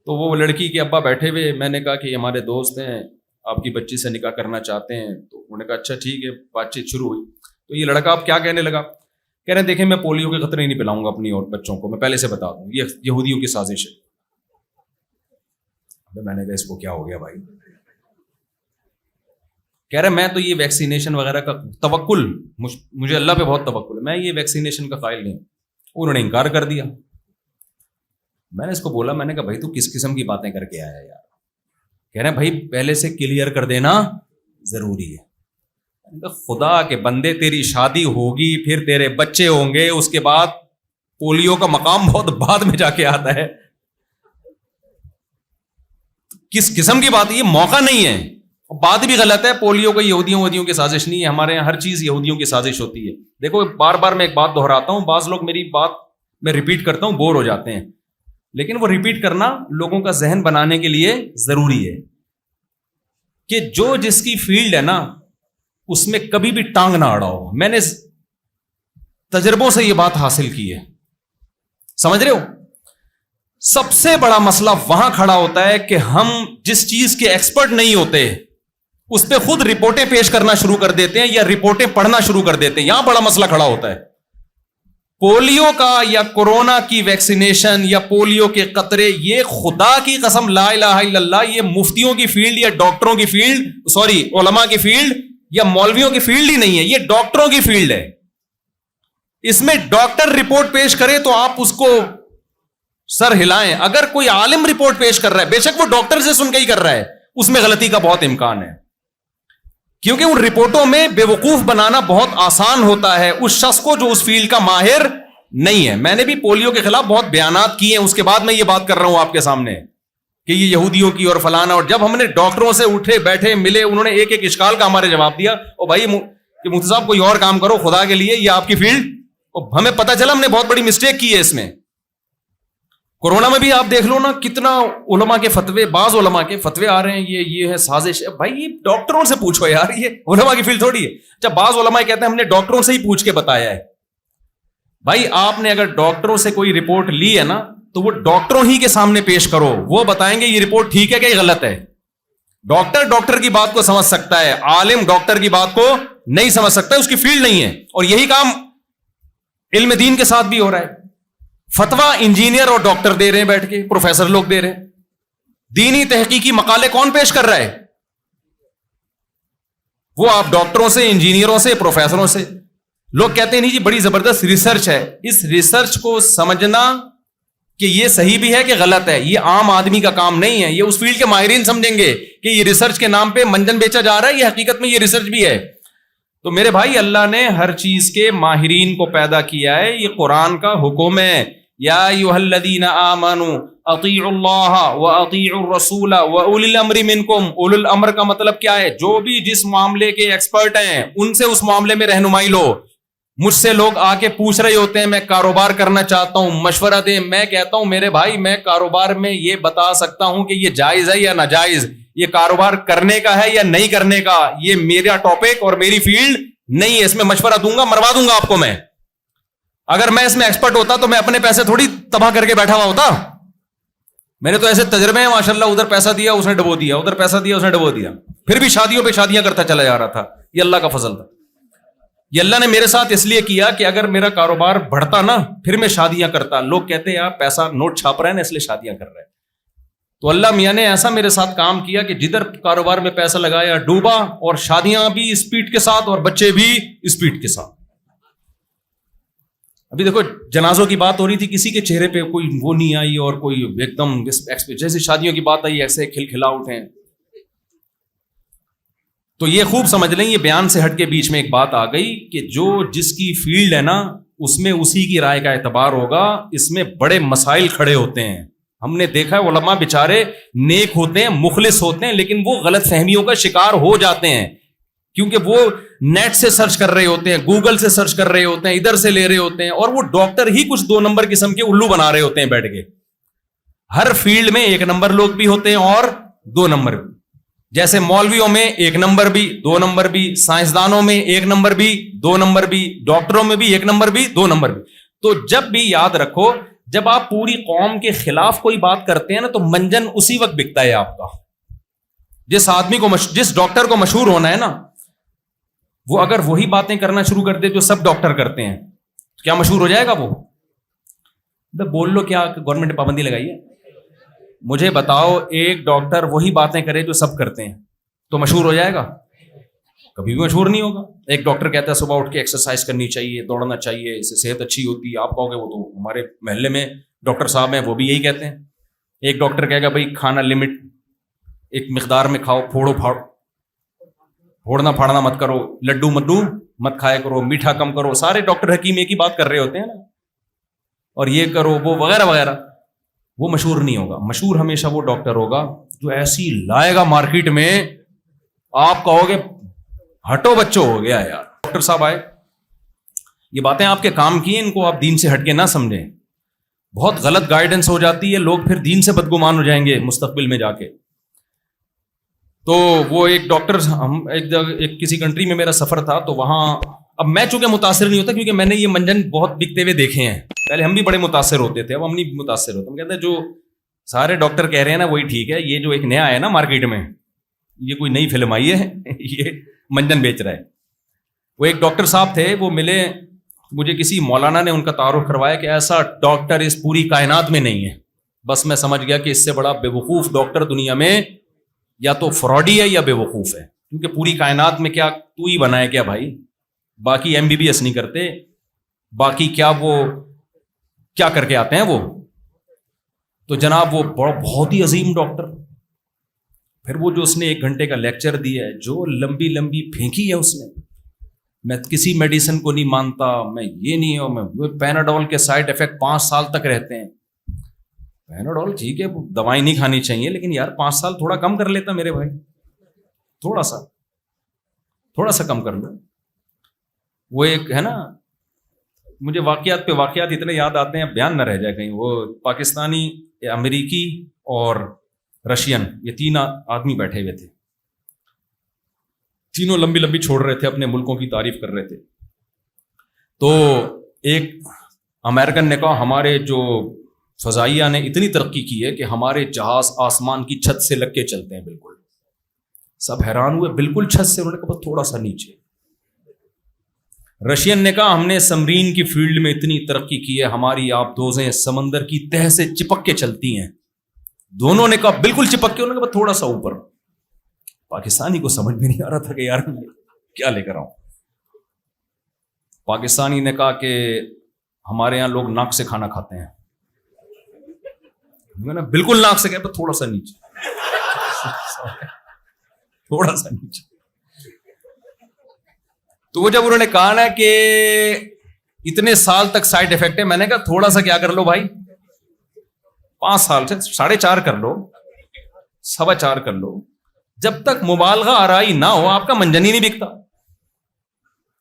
تو وہ لڑکی کے ابا بیٹھے ہوئے، میں نے کہا کہ ہمارے دوست ہیں، آپ کی بچی سے نکاح کرنا چاہتے ہیں۔ تو انہوں نے کہا اچھا ٹھیک ہے، بات چیت شروع ہوئی۔ تو یہ لڑکا اب کیا کہنے لگا، کہہ رہے ہیں دیکھیں میں پولیو کے قطرے نہیں پلاؤں گا اپنی اور بچوں کو، میں پہلے سے بتا دوں یہ یہودیوں کی سازش ہے۔ میں نے کہا اس کو کیا ہو گیا بھائی؟ کہہ رہے میں تو یہ ویکسینیشن وغیرہ کا توکل، مجھے اللہ پہ بہت توکل ہے، میں یہ ویکسینیشن کا قائل نہیں ہوں۔ انہوں نے انکار کر دیا۔ میں نے اس کو بولا، میں نے کہا بھائی تو کس قسم کی باتیں کر کے آیا یار؟ کہہ رہے ہیں بھائی پہلے سے کلیئر کر دینا ضروری ہے۔ خدا کے بندے تیری شادی ہوگی، پھر تیرے بچے ہوں گے، اس کے بعد پولیو کا مقام بہت بعد میں جا کے آتا ہے۔ کس قسم کی بات ہے؟ یہ موقع نہیں ہے۔ بات بھی غلط ہے، پولیو کو یہودیوں کی سازش نہیں ہے، ہمارے یہاں ہر چیز یہودیوں کی سازش ہوتی ہے۔ دیکھو بار بار میں ایک بات دہراتا ہوں، بعض لوگ میری بات میں ریپیٹ کرتا ہوں, بور ہو جاتے ہیں, لیکن وہ ریپیٹ کرنا لوگوں کا ذہن بنانے کے لیے ضروری ہے کہ جو جس کی فیلڈ ہے نا اس میں کبھی بھی ٹانگ نہ اڑاؤ. میں نے تجربوں سے یہ بات حاصل کی ہے, سمجھ رہے ہو. سب سے بڑا مسئلہ وہاں کھڑا ہوتا ہے کہ ہم جس چیز کے ایکسپرٹ نہیں ہوتے اس پہ خود رپورٹیں پیش کرنا شروع کر دیتے ہیں یا رپورٹیں پڑھنا شروع کر دیتے ہیں. یہاں بڑا مسئلہ کھڑا ہوتا ہے. پولیو کا یا کورونا کی ویکسینیشن یا پولیو کے قطرے, یہ خدا کی قسم لا الہ الا اللہ, یہ مفتیوں کی فیلڈ یا ڈاکٹروں کی فیلڈ, سوری علماء کی فیلڈ یا مولویوں کی فیلڈ ہی نہیں ہے, یہ ڈاکٹروں کی فیلڈ ہے. اس میں ڈاکٹر رپورٹ پیش کرے تو آپ اس کو سر ہلائیں. اگر کوئی عالم رپورٹ پیش کر رہا ہے, بے شک وہ ڈاکٹر سے سن کے ہی کر رہا ہے, اس میں غلطی کا بہت امکان ہے, کیونکہ ان رپورٹوں میں بے وقوف بنانا بہت آسان ہوتا ہے اس شخص کو جو اس فیلڈ کا ماہر نہیں ہے. میں نے بھی پولیو کے خلاف بہت بیانات کیے ہیں, اس کے بعد میں یہ بات کر رہا ہوں آپ کے سامنے کہ یہ یہودیوں کی اور فلانا. اور جب ہم نے ڈاکٹروں سے اٹھے بیٹھے ملے, انہوں نے ایک ایک اشکال کا ہمارے جواب دیا. او بھائی کہ مفتی صاحب کوئی اور کام کرو خدا کے لیے, یہ آپ کی فیلڈ. ہمیں پتا چلا ہم نے بہت بڑی مسٹیک کی ہے اس میں. کورونا میں بھی آپ دیکھ لو نا کتنا علماء کے فتوے, بعض علماء کے فتوے آ رہے ہیں یہ ہے سازش ہے. بھائی یہ ڈاکٹروں سے پوچھو یار, یہ علماء کی فیلڈ تھوڑی ہے. جب بعض علماء کہتے ہیں ہم نے ڈاکٹروں سے ہی پوچھ کے بتایا ہے. بھائی آپ نے اگر ڈاکٹروں سے کوئی رپورٹ لی ہے نا تو وہ ڈاکٹروں ہی کے سامنے پیش کرو, وہ بتائیں گے یہ رپورٹ ٹھیک ہے کہ یہ غلط ہے. ڈاکٹر کی بات کو سمجھ سکتا ہے, عالم ڈاکٹر کی بات کو نہیں سمجھ سکتا, اس کی فیلڈ نہیں ہے. اور یہی کام علم دین کے ساتھ بھی ہو رہا ہے. فتوا انجینئر اور ڈاکٹر دے رہے ہیں بیٹھ کے, پروفیسر لوگ دے رہے ہیں. دینی تحقیقی مقالے کون پیش کر رہا ہے؟ وہ آپ ڈاکٹروں سے, انجینئروں سے, پروفیسروں سے. لوگ کہتے ہیں نہیں جی بڑی زبردست ریسرچ ہے. اس ریسرچ کو سمجھنا کہ یہ صحیح بھی ہے کہ غلط ہے, یہ عام آدمی کا کام نہیں ہے. یہ اس فیلڈ کے ماہرین سمجھیں گے کہ یہ ریسرچ کے نام پہ منجن بیچا جا رہا ہے, یہ حقیقت میں یہ ریسرچ بھی ہے. تو میرے بھائی اللہ نے ہر چیز کے ماہرین کو پیدا کیا ہے, یہ قرآن کا حکم ہے. یا ایھا الذین آمنوا اطیعوا اللہ واطیعوا الرسول واولی الامر منکم. اولو الامر کا مطلب کیا ہے؟ جو بھی جس معاملے کے ایکسپرٹ ہیں ان سے اس معاملے میں رہنمائی لو. مجھ سے لوگ آ کے پوچھ رہے ہوتے ہیں میں کاروبار کرنا چاہتا ہوں, مشورہ دیں. میں کہتا ہوں میرے بھائی میں کاروبار میں یہ بتا سکتا ہوں کہ یہ جائز ہے یا ناجائز, یہ کاروبار کرنے کا ہے یا نہیں کرنے کا, یہ میرا ٹاپک اور میری فیلڈ نہیں ہے. اس میں مشورہ دوں گا, مروا دوں گا آپ کو میں. اگر میں اس میں ایکسپرٹ ہوتا تو میں اپنے پیسے تھوڑی تباہ کر کے بیٹھا ہوا ہوتا. میں نے تو ایسے تجربے ہیں ماشاءاللہ, ادھر پیسہ دیا اس نے ڈبو دیا, ادھر پیسہ دیا اس نے ڈبو دیا, پھر بھی شادیوں پہ شادیاں کرتا چلا جا رہا تھا. یہ اللہ کا فضل تھا. یہ اللہ نے میرے ساتھ اس لیے کیا کہ اگر میرا کاروبار بڑھتا نا پھر میں شادیاں کرتا. لوگ کہتے ہیں یار پیسہ نوٹ چھاپ رہے ہیں نا اس لیے شادیاں کر رہے ہیں. تو اللہ میاں نے ایسا میرے ساتھ کام کیا کہ جدھر کاروبار میں پیسہ لگایا ڈوبا, اور شادیاں بھی اسپیڈ کے ساتھ اور بچے بھی اسپیڈ کے ساتھ. ابھی دیکھو جنازوں کی بات ہو رہی تھی, کسی کے چہرے پہ کوئی وہ نہیں آئی اور کوئی ایک دم جیسے شادیوں کی بات آئی ایسے کھلکھلا اٹھے. تو یہ خوب سمجھ لیں, یہ بیان سے ہٹ کے بیچ میں ایک بات آ گئی کہ جو جس کی فیلڈ ہے نا اس میں اسی کی رائے کا اعتبار ہوگا. اس میں بڑے مسائل کھڑے ہوتے ہیں. ہم نے دیکھا ہے علماء بیچارے نیک ہوتے ہیں, مخلص ہوتے ہیں, لیکن وہ غلط فہمیوں کا شکار ہو جاتے ہیں کیونکہ وہ نیٹ سے سرچ کر رہے ہوتے ہیں, گوگل سے سرچ کر رہے ہوتے ہیں, ادھر سے لے رہے ہوتے ہیں, اور وہ ڈاکٹر ہی کچھ 2 نمبر قسم کے الو بنا رہے ہوتے ہیں بیٹھ کے. ہر فیلڈ میں 1 نمبر لوگ بھی ہوتے ہیں اور 2 نمبر بھی. جیسے مولویوں میں 1 نمبر بھی 2 نمبر بھی, سائنسدانوں میں 1 نمبر بھی 2 نمبر بھی, ڈاکٹروں میں بھی 1 نمبر بھی 2 نمبر بھی. تو جب بھی یاد رکھو جب آپ پوری قوم کے خلاف کوئی بات کرتے ہیں نا تو منجن اسی وقت بکتا ہے آپ کا. جس آدمی کو جس ڈاکٹر کو مشہور ہونا ہے نا وہ اگر وہی باتیں کرنا شروع کر دے جو سب ڈاکٹر کرتے ہیں کیا مشہور ہو جائے گا وہ؟ بول لو کیا گورنمنٹ نے پابندی لگائی ہے؟ مجھے بتاؤ ایک ڈاکٹر وہی باتیں کرے جو سب کرتے ہیں تو مشہور ہو جائے گا؟ کبھی بھی مشہور نہیں ہوگا. ایک ڈاکٹر کہتا ہے صبح اٹھ کے ایکسرسائز کرنی چاہیے, دوڑنا چاہیے, اس سے صحت اچھی ہوتی ہے. آپ کہو گے وہ تو ہمارے محلے میں ڈاکٹر صاحب ہیں وہ بھی یہی کہتے ہیں. ایک ڈاکٹر کہے گا بھائی کھانا لمٹ ایک مقدار میں کھاؤ, پھوڑنا پھاڑنا مت کرو, لڈو مڈو مت کھایا کرو, میٹھا کم کرو. سارے ڈاکٹر حکیم ایک ہی بات کر رہے ہوتے ہیں نا, اور یہ کرو وہ وغیرہ وغیرہ. وہ مشہور نہیں ہوگا. مشہور ہمیشہ وہ ڈاکٹر ہوگا جو ایسی لائے گا مارکیٹ میں آپ کہو گے ہٹو بچوں ہو گیا یار. ڈاکٹر صاحب آئے, یہ باتیں آپ کے کام کی ہیں, ان کو آپ دین سے ہٹ کے نہ سمجھیں. بہت غلط گائیڈنس ہو جاتی ہے, لوگ پھر دین سے بدگمان ہو جائیں گے مستقبل میں جا کے. تو وہ ایک ڈاکٹر, ہم ایک کسی کنٹری میں میرا سفر تھا, تو وہاں اب میں چونکہ متاثر نہیں ہوتا کیونکہ میں نے یہ منجن بہت بکتے ہوئے دیکھے ہیں, پہلے ہم بھی بڑے متاثر ہوتے تھے, اب ہم نہیں متاثر ہوتے. ہم کہتے ہیں جو سارے ڈاکٹر کہہ رہے ہیں نا وہی ٹھیک ہے, یہ جو ایک نیا آیا نا مارکیٹ میں, یہ کوئی نئی فلم آئی ہے, یہ منجن بیچ رہا ہے. وہ ایک ڈاکٹر صاحب تھے, وہ ملے مجھے, کسی مولانا نے ان کا تعارف کروایا کہ ایسا ڈاکٹر اس پوری کائنات میں نہیں ہے. بس میں سمجھ گیا کہ اس سے بڑا بے وقوف ڈاکٹر دنیا میں یا تو فراڈی ہے یا بے وقوف ہے, کیونکہ پوری کائنات میں کیا تو ہی بنا ہے کیا بھائی, باقی MBBS نہیں کرتے, باقی کیا وہ کیا کر کے آتے ہیں وہ. تو جناب وہ بہت ہی عظیم ڈاکٹر, پھر وہ جو اس نے 1 گھنٹے کا لیکچر دیا ہے, جو لمبی لمبی پھینکی ہے اس نے, میں کسی میڈیسن کو نہیں مانتا, میں یہ نہیں ہوں, میں پیناڈول کے سائڈ ایفیکٹ 5 سال تک رہتے ہیں. پیناڈول ٹھیک ہے, دوائی نہیں کھانی چاہیے, لیکن یار 5 سال تھوڑا کم کر لیتا میرے بھائی, تھوڑا سا کم کر لو. وہ ایک ہے نا, مجھے واقعات پہ واقعات اتنے یاد آتے ہیں, بیان نہ رہ جائے کہیں. وہ پاکستانی, امریکی اور رشین, یہ 3 آدمی بیٹھے ہوئے تھے, تینوں لمبی لمبی چھوڑ رہے تھے, اپنے ملکوں کی تعریف کر رہے تھے. تو ایک امریکن نے کہا ہمارے جو فضائیہ نے اتنی ترقی کی ہے کہ ہمارے جہاز آسمان کی چھت سے لگ کے چلتے ہیں بالکل. سب حیران ہوئے, بالکل چھت سے؟ انہوں نے کہا تھوڑا سا نیچے. رشین نے کہا ہم نے سمرین کی فیلڈ میں اتنی ترقی کی ہے, ہماری آبدوزیں سمندر کی تہ سے چپک کے چلتی ہیں. دونوں نے کہا بالکل چپک کے, انہوں نے کہا تھوڑا سا اوپر. پاکستانی کو سمجھ میں نہیں آ رہا تھا کہ یار کیا لے کر آؤں. پاکستانی نے کہا کہ ہمارے یہاں لوگ ناک سے کھانا کھاتے ہیں. میں نے بالکل ناک سے کہا تھوڑا سا نیچے, تھوڑا سا نیچے. تو وہ جب انہوں نے کہا نا کہ اتنے سال تک سائڈ افیکٹ ہے, میں نے کہا تھوڑا سا کیا کر لو بھائی, 5 سال سے 4.5 کر لو, 4.25 کر لو. جب تک مبالغہ آرائی نہ ہو آپ کا منجن ہی نہیں بکتا.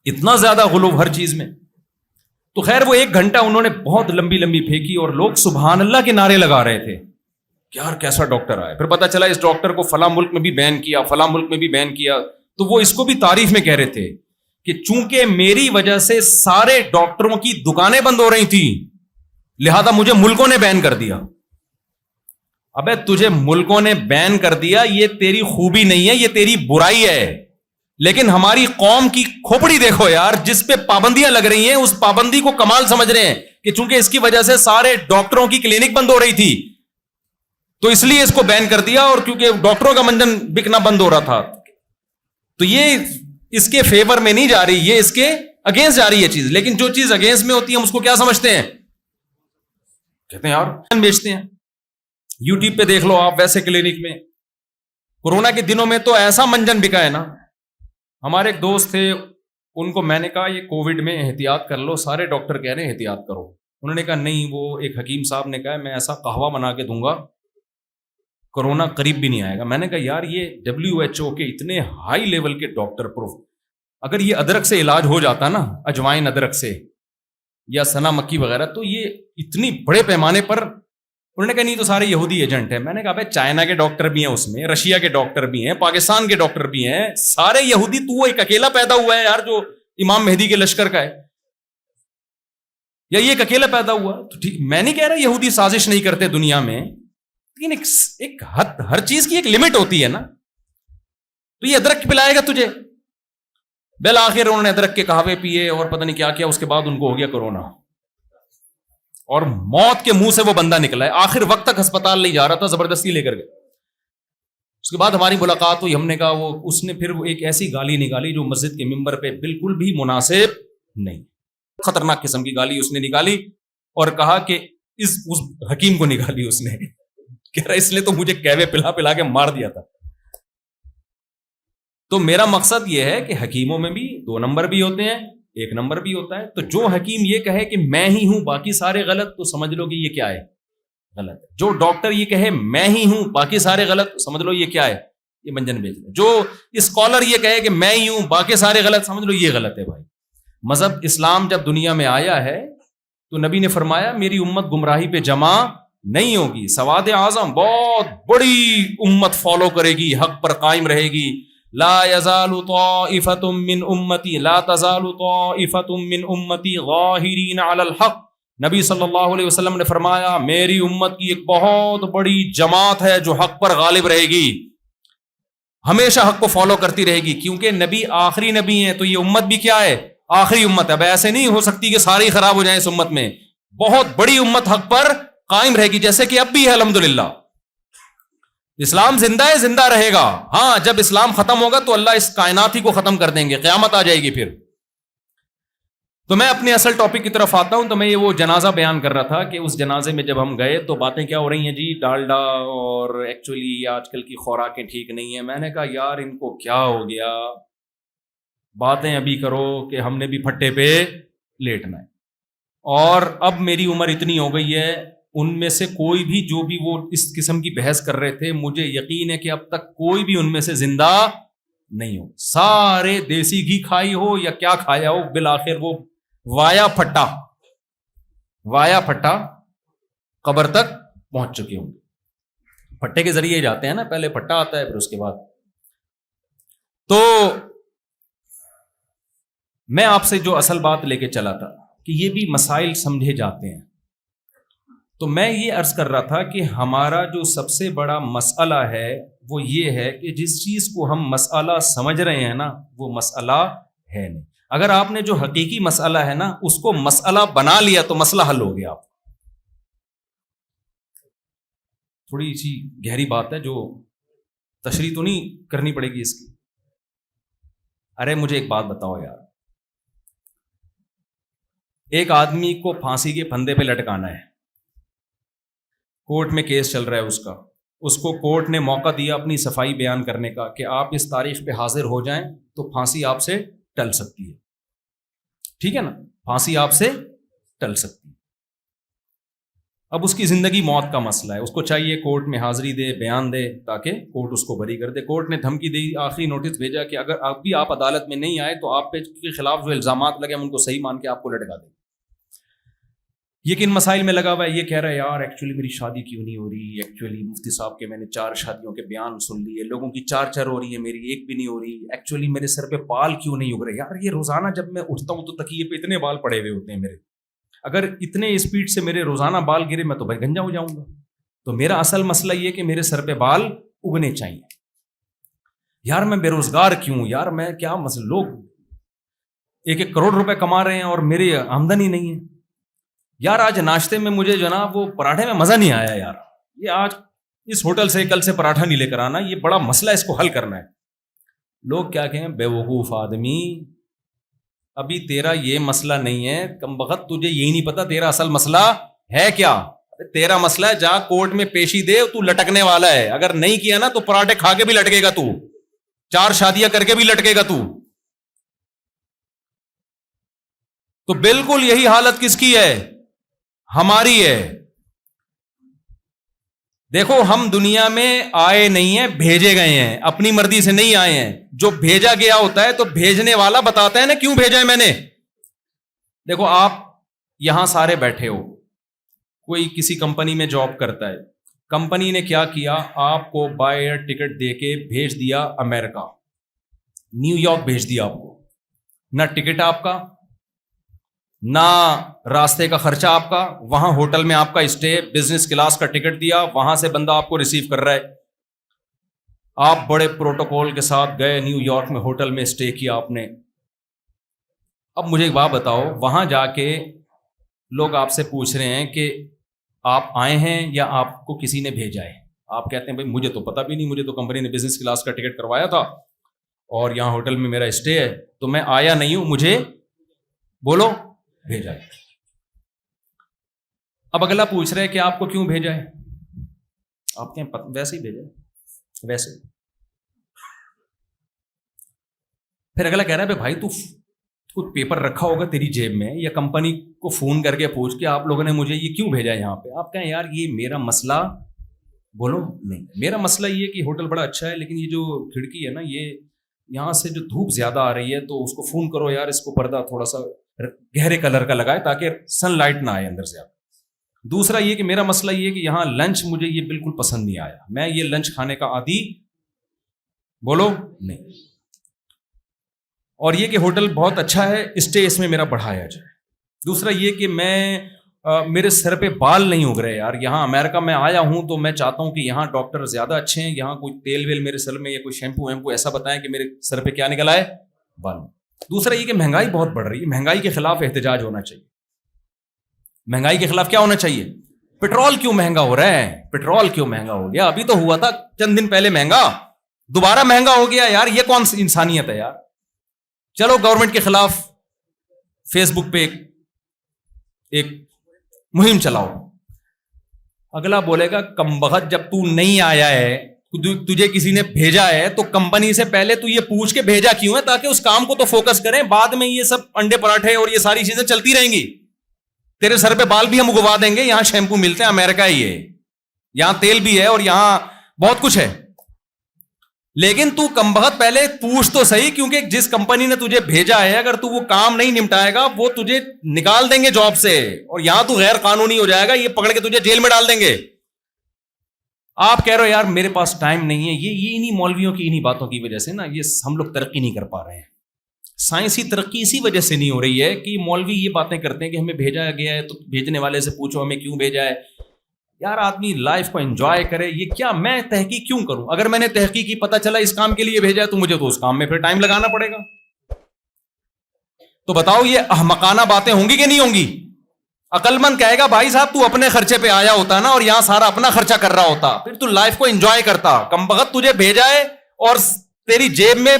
اتنا زیادہ غلو ہر چیز میں. تو خیر وہ 1 گھنٹہ انہوں نے بہت لمبی لمبی پھینکی, اور لوگ سبحان اللہ کے نعرے لگا رہے تھے کہ یار کیسا ڈاکٹر آئے. پھر پتا چلا اس ڈاکٹر کو فلاں ملک میں بھی بین کیا, فلاں ملک میں بھی بین کیا. تو وہ اس کو بھی تعریف میں کہہ رہے تھے کہ چونکہ میری وجہ سے سارے ڈاکٹروں کی دکانیں بند ہو رہی تھی, لہذا مجھے ملکوں نے بین کر دیا. ابے تجھے ملکوں نے بین کر دیا, یہ تیری خوبی نہیں ہے, یہ تیری برائی ہے. لیکن ہماری قوم کی کھوپڑی دیکھو یار, جس پہ پابندیاں لگ رہی ہیں اس پابندی کو کمال سمجھ رہے ہیں کہ چونکہ اس کی وجہ سے سارے ڈاکٹروں کی کلینک بند ہو رہی تھی تو اس لیے اس کو بین کر دیا, اور کیونکہ ڈاکٹروں کا منجن بکنا بند ہو رہا تھا. تو یہ اس کے فیور میں نہیں جا رہی, یہ اس کے اگینسٹ جا رہی ہے چیز. لیکن جو چیز اگینسٹ میں ہوتی ہے ہم اس کو کیا سمجھتے ہیں, کہتے ہیں یار بیچتے ہیں. یوٹیوب پہ دیکھ لو آپ, ویسے کلینک میں کورونا کے دنوں میں تو ایسا منجن بکا ہے نا. ہمارے ایک دوست تھے, ان کو میں نے کہا یہ کووڈ میں احتیاط کر لو, سارے ڈاکٹر کہہ رہے ہیں احتیاط کرو. انہوں نے کہا نہیں, وہ ایک حکیم صاحب نے کہا میں ایسا قہوہ بنا کے دوں گا کورونا قریب بھی نہیں آئے گا. میں نے کہا یار یہ WHO کے اتنے ہائی لیول کے ڈاکٹر پروف, اگر یہ ادرک سے علاج ہو جاتا نا, اجوائن ادرک سے یا سنا مکی وغیرہ, تو یہ اتنی بڑے پیمانے پر. انہوں نے کہا نہیں تو سارے یہودی ایجنٹ ہیں. میں نے کہا بھائی چائنا کے ڈاکٹر بھی ہیں اس میں, رشیا کے ڈاکٹر بھی ہیں, پاکستان کے ڈاکٹر بھی ہیں, سارے یہودی. تو وہ ایک اکیلا پیدا ہوا ہے یار جو امام مہدی کے لشکر کا ہے, یا یہ ایک اکیلا پیدا ہوا. تو ٹھیک, میں نہیں کہہ رہا یہودی سازش نہیں کرتے دنیا میں, لیکن ایک حد, ہر چیز کی ایک لمٹ ہوتی ہے نا. تو یہ ادرک پلائے گا تجھے, بالآخر انہوں نے ادرک کے قہوے پیے اور پتہ نہیں کیا کیا, اس کے بعد ان کو ہو گیا کورونا, اور موت کے منہ سے وہ بندہ نکلا ہے. آخر وقت تک ہسپتال نہیں جا رہا تھا, زبردستی لے کر گئے. اس کے بعد ہماری ملاقات ہوئی, ہم نے کہا وہ, اس نے پھر وہ ایک ایسی گالی نکالی جو مسجد کے ممبر پہ بالکل بھی مناسب نہیں, خطرناک قسم کی گالی اس نے نکالی, اور کہا کہ اس حکیم کو نکالی اس نے, کہہ رہا اس نے تو مجھے کہوے پلا پلا کے مار دیا تھا. تو میرا مقصد یہ ہے کہ حکیموں میں بھی 2 نمبر بھی ہوتے ہیں, 1 نمبر بھی ہوتا ہے. تو جو حکیم یہ کہے کہ میں ہی ہوں باقی سارے غلط, تو سمجھ لو کہ یہ کیا ہے, غلط ہے. جو ڈاکٹر یہ کہے میں ہی ہوں باقی سارے غلط, تو سمجھ لو یہ کیا ہے, یہ منجن بیچ رہے. جو اسکالر یہ کہے کہ میں ہی ہوں باقی سارے غلط, سمجھ لو یہ غلط ہے. بھائی مذہب اسلام جب دنیا میں آیا ہے تو نبی نے فرمایا میری امت گمراہی پہ جمع نہیں ہوگی. سواد اعظم بہت بڑی امت فالو کرے گی, حق پر قائم رہے گی. لا يزال طائفة من امتی لا تزال طائفة من امتی ظاہرین علی الحق. نبی صلی اللہ علیہ وسلم نے فرمایا میری امت کی ایک بہت بڑی جماعت ہے جو حق پر غالب رہے گی, ہمیشہ حق کو فالو کرتی رہے گی. کیونکہ نبی آخری نبی ہیں تو یہ امت بھی کیا ہے, آخری امت ہے. اب ایسے نہیں ہو سکتی کہ ساری خراب ہو جائیں اس امت میں. بہت بڑی امت حق پر قائم رہے گی, جیسے کہ اب بھی ہے الحمدللہ. اسلام زندہ ہے, زندہ رہے گا. ہاں جب اسلام ختم ہوگا تو اللہ اس کائنات ہی کو ختم کر دیں گے, قیامت آ جائے گی پھر. تو میں اپنے اصل ٹاپک کی طرف آتا ہوں. تو میں یہ وہ جنازہ بیان کر رہا تھا کہ اس جنازے میں جب ہم گئے تو باتیں کیا ہو رہی ہیں جی, ڈالڈا اور ایکچولی آج کل کی خوراکیں ٹھیک نہیں ہیں. میں نے کہا یار ان کو کیا ہو گیا, باتیں ابھی کرو کہ ہم نے بھی پھٹے پہ لیٹنا ہے. اور اب میری عمر اتنی ہو گئی ہے, ان میں سے کوئی بھی جو بھی وہ اس قسم کی بحث کر رہے تھے, مجھے یقین ہے کہ اب تک کوئی بھی ان میں سے زندہ نہیں ہو. سارے دیسی گھی کھائی ہو یا کیا کھایا ہو, بالآخر وہ وایا پھٹا قبر تک پہنچ چکے ہوں گے. پھٹے کے ذریعے جاتے ہیں نا, پہلے پھٹا آتا ہے پھر اس کے بعد. تو میں آپ سے جو اصل بات لے کے چلا تھا کہ یہ بھی مسائل سمجھے جاتے ہیں. تو میں یہ عرض کر رہا تھا کہ ہمارا جو سب سے بڑا مسئلہ ہے وہ یہ ہے کہ جس چیز کو ہم مسئلہ سمجھ رہے ہیں نا وہ مسئلہ ہے نہیں. اگر آپ نے جو حقیقی مسئلہ ہے نا اس کو مسئلہ بنا لیا تو مسئلہ حل ہو گیا. تھوڑی سی گہری بات ہے جو تشریح تو نہیں کرنی پڑے گی اس کی. ارے مجھے ایک بات بتاؤ یار, ایک آدمی کو پھانسی کے پھندے پہ لٹکانا ہے, کورٹ میں کیس چل رہا ہے اس کو کورٹ نے موقع دیا اپنی صفائی بیان کرنے کا کہ آپ اس تاریخ پہ حاضر ہو جائیں تو پھانسی آپ سے ٹل سکتی ہے. ٹھیک ہے نا, پھانسی آپ سے ٹل سکتی ہے. اب اس کی زندگی موت کا مسئلہ ہے, اس کو چاہیے کورٹ میں حاضری دے, بیان دے تاکہ کورٹ اس کو بری کر دے. کورٹ نے دھمکی دی, آخری نوٹس بھیجا کہ اگر اب بھی آپ عدالت میں نہیں آئے تو آپ پہ کے خلاف جو الزامات لگے ہم ان کو صحیح مان کے آپ کو لٹکا دیں. یہ کن مسائل میں لگا ہوا ہے, یہ کہہ رہا ہے یار ایکچولی میری شادی کیوں نہیں ہو رہی, ایکچولی مفتی صاحب کے میں نے 4 شادیوں کے بیان سن لیے, لوگوں کی 4 ہو رہی ہیں, میری ایک بھی نہیں ہو رہی, ایکچولی میرے سر پہ بال کیوں نہیں اگ رہے. یار یہ روزانہ جب میں اٹھتا ہوں تو تکیے پہ اتنے بال پڑے ہوئے ہوتے ہیں میرے, اگر اتنے اسپیڈ سے میرے روزانہ بال گرے میں تو بھائی گنجا ہو جاؤں گا. تو میرا اصل مسئلہ یہ کہ میرے سر پہ بال اگنے چاہیے. یار میں بے روزگار کیوں, یار میں کیا مسئلہ, لوگ 1 کروڑ روپے کما رہے ہیں اور میری آمدنی نہیں ہے. یار آج ناشتے میں مجھے جو نا وہ پراٹھے میں مزہ نہیں آیا یار, یہ آج اس ہوٹل سے کل سے پراٹھا نہیں لے کر آنا, یہ بڑا مسئلہ ہے, اس کو حل کرنا ہے. لوگ کیا کہیں, بے وقوف آدمی, ابھی تیرا یہ مسئلہ نہیں ہے, کم بخت تجھے یہی نہیں پتا تیرا اصل مسئلہ ہے کیا. تیرا مسئلہ ہے جا کورٹ میں پیشی دے, تو لٹکنے والا ہے, اگر نہیں کیا نا تو پراٹھے کھا کے بھی لٹکے گا, تو 4 شادیاں کر کے بھی لٹکے گا تو. تو بالکل یہی حالت کس کی ہے, ہماری ہے. دیکھو ہم دنیا میں آئے نہیں ہیں, بھیجے گئے ہیں, اپنی مرضی سے نہیں آئے ہیں. جو بھیجا گیا ہوتا ہے تو بھیجنے والا بتاتا ہے نا کیوں بھیجا ہے میں نے. دیکھو آپ یہاں سارے بیٹھے ہو, کوئی کسی کمپنی میں جاب کرتا ہے, کمپنی نے کیا کیا, آپ کو بائی ایئر ٹکٹ دے کے بھیج دیا امریکہ, نیو یارک بھیج دیا آپ کو. نہ ٹکٹ آپ کا, نہ راستے کا خرچہ آپ کا, وہاں ہوٹل میں آپ کا اسٹے, بزنس کلاس کا ٹکٹ دیا, وہاں سے بندہ آپ کو ریسیو کر رہا ہے. آپ بڑے پروٹوکول کے ساتھ گئے نیو یارک میں, ہوٹل میں اسٹے کیا آپ نے. اب مجھے ایک بات بتاؤ, وہاں جا کے لوگ آپ سے پوچھ رہے ہیں کہ آپ آئے ہیں یا آپ کو کسی نے بھیجا ہے. آپ کہتے ہیں بھائی مجھے تو پتا بھی نہیں, مجھے تو کمپنی نے بزنس کلاس کا ٹکٹ کروایا تھا اور یہاں ہوٹل میں میرا اسٹے ہے, تو میں آیا نہیں ہوں, مجھے بولو بھیجا ہے. اب اگلا پوچھ رہے کہ آپ کو کیوں بھیجا ہے, آپ کہیں ویسے ہی بھیجا ہے, ویسے. پھر اگلا کہہ رہا ہے بھائی تو کوئی پیپر رکھا ہوگا تیری جیب میں, یا کمپنی کو فون کر کے پوچھ کے آپ لوگوں نے مجھے یہ کیوں بھیجا ہے یہاں پہ. آپ کہیں یار یہ میرا مسئلہ, بولو نہیں, میرا مسئلہ یہ کہ ہوٹل بڑا اچھا ہے لیکن یہ جو کھڑکی ہے نا, یہ یہاں سے جو دھوپ زیادہ آ رہی ہے, تو اس کو فون کرو یار, اس کو پردہ تھوڑا سا گہرے کلر کا لگائے تاکہ سن لائٹ نہ آئے اندر سے. آپ دوسرا یہ کہ میرا مسئلہ یہ کہ یہاں لنچ مجھے یہ بالکل پسند نہیں آیا, میں یہ لنچ کھانے کا عادی بولو نہیں. اور یہ کہ ہوٹل بہت اچھا ہے, اسٹے اس میں میرا بڑھایا جائے. دوسرا یہ کہ میرے سر پہ بال نہیں اگ رہے یار. یہاں امریکہ میں آیا ہوں تو میں چاہتا ہوں کہ یہاں ڈاکٹر زیادہ اچھے ہیں, یہاں کوئی تیل ویل میرے سر میں یا کوئی شیمپو ویمپو ایسا بتائیں کہ میرے سر پہ کیا نکل آئے, بال. دوسرا یہ کہ مہنگائی بہت بڑھ رہی ہے, مہنگائی کے خلاف احتجاج ہونا چاہیے. مہنگائی کے خلاف کیا ہونا چاہیے؟ پیٹرول کیوں مہنگا ہو رہا ہے؟ پیٹرول کیوں مہنگا ہو گیا؟ ابھی تو ہوا تھا چند دن پہلے مہنگا, دوبارہ مہنگا ہو گیا یار. یہ کون سی انسانیت ہے یار؟ چلو گورنمنٹ کے خلاف فیس بک پہ ایک مہم چلاؤ. اگلا بولے گا کمبخت, جب تو نہیں آیا ہے, تجھے کسی نے بھیجا ہے تو کمپنی سے پہلے تو یہ پوچھ کے بھیجا کیوں ہے, تاکہ اس کام کو تو فوکس کریں. بعد میں یہ سب انڈے پراٹھے اور یہ ساری چیزیں چلتی رہیں گی. تیرے سر پہ بال بھی ہم اگوا دیں گے. یہاں شیمپو ملتے ہیں, امریکہ ہی ہے, یہاں تیل بھی ہے اور یہاں بہت کچھ ہے. لیکن تو کمبخت پہلے پوچھ تو صحیح, کیونکہ جس کمپنی نے تجھے بھیجا ہے اگر تو وہ کام نہیں نمٹائے گا وہ تجھے نکال دیں گے جاب سے, اور یہاں تو غیر قانونی ہو جائے گا, یہ پکڑ کے تجھے جیل میں ڈال دیں گے. آپ کہہ رہے ہو یار میرے پاس ٹائم نہیں ہے. یہ انہی مولویوں کی انہی باتوں کی وجہ سے نا یہ ہم لوگ ترقی نہیں کر پا رہے ہیں. سائنسی ترقی اسی وجہ سے نہیں ہو رہی ہے کہ مولوی یہ باتیں کرتے ہیں کہ ہمیں بھیجا گیا ہے تو بھیجنے والے سے پوچھو ہمیں کیوں بھیجا ہے. یار آدمی لائف کو انجوائے کرے. یہ کیا میں تحقیق کیوں کروں؟ اگر میں نے تحقیق کی پتہ چلا اس کام کے لیے بھیجا ہے تو مجھے تو اس کام میں پھر ٹائم لگانا پڑے گا. تو بتاؤ یہ احمقانہ باتیں ہوں گی کہ نہیں ہوں گی؟ عقل مند کہے گا بھائی صاحب تو اپنے خرچے پہ آیا ہوتا نا, اور یہاں سارا اپنا خرچہ کر رہا ہوتا, پھر تو لائف کو انجوائے کرتا. کمبخت تجھے بھیجا ہے اور تیری جیب میں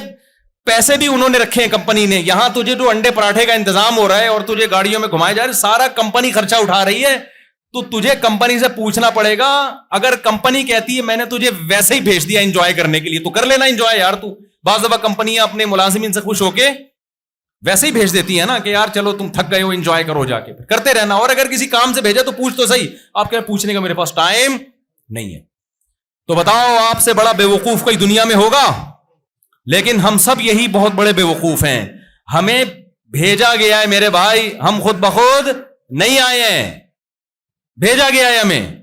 پیسے بھی انہوں نے رکھے ہیں کمپنی نے. یہاں تجھے جو انڈے پراٹھے کا انتظام ہو رہا ہے اور تجھے گاڑیوں میں گھمائے جا رہے, سارا کمپنی خرچہ اٹھا رہی ہے. تو تجھے کمپنی سے پوچھنا پڑے گا. اگر کمپنی کہتی ہے میں نے تجھے ویسے ہی بھیج دیا انجوائے کرنے کے لیے, تو کر لینا انجوائے یار. تو بعض دفعہ کمپنیاں اپنے ملازمین سے خوش ہو کے ویسے ہی بھیج دیتی ہے نا کہ یار چلو تم تھک گئے ہو انجوائے کرو, جا کے کرتے رہنا. اور اگر کسی کام سے بھیجا تو پوچھ تو صحیح. آپ کہہ پوچھنے کا میرے پاس ٹائم نہیں ہے. تو بتاؤ آپ سے بڑا بے وقوف کوئی دنیا میں ہوگا؟ لیکن ہم سب یہی بہت بڑے بے وقوف ہیں. ہمیں بھیجا گیا ہے میرے بھائی, ہم خود بخود نہیں آئے ہیں, بھیجا گیا ہے ہمیں.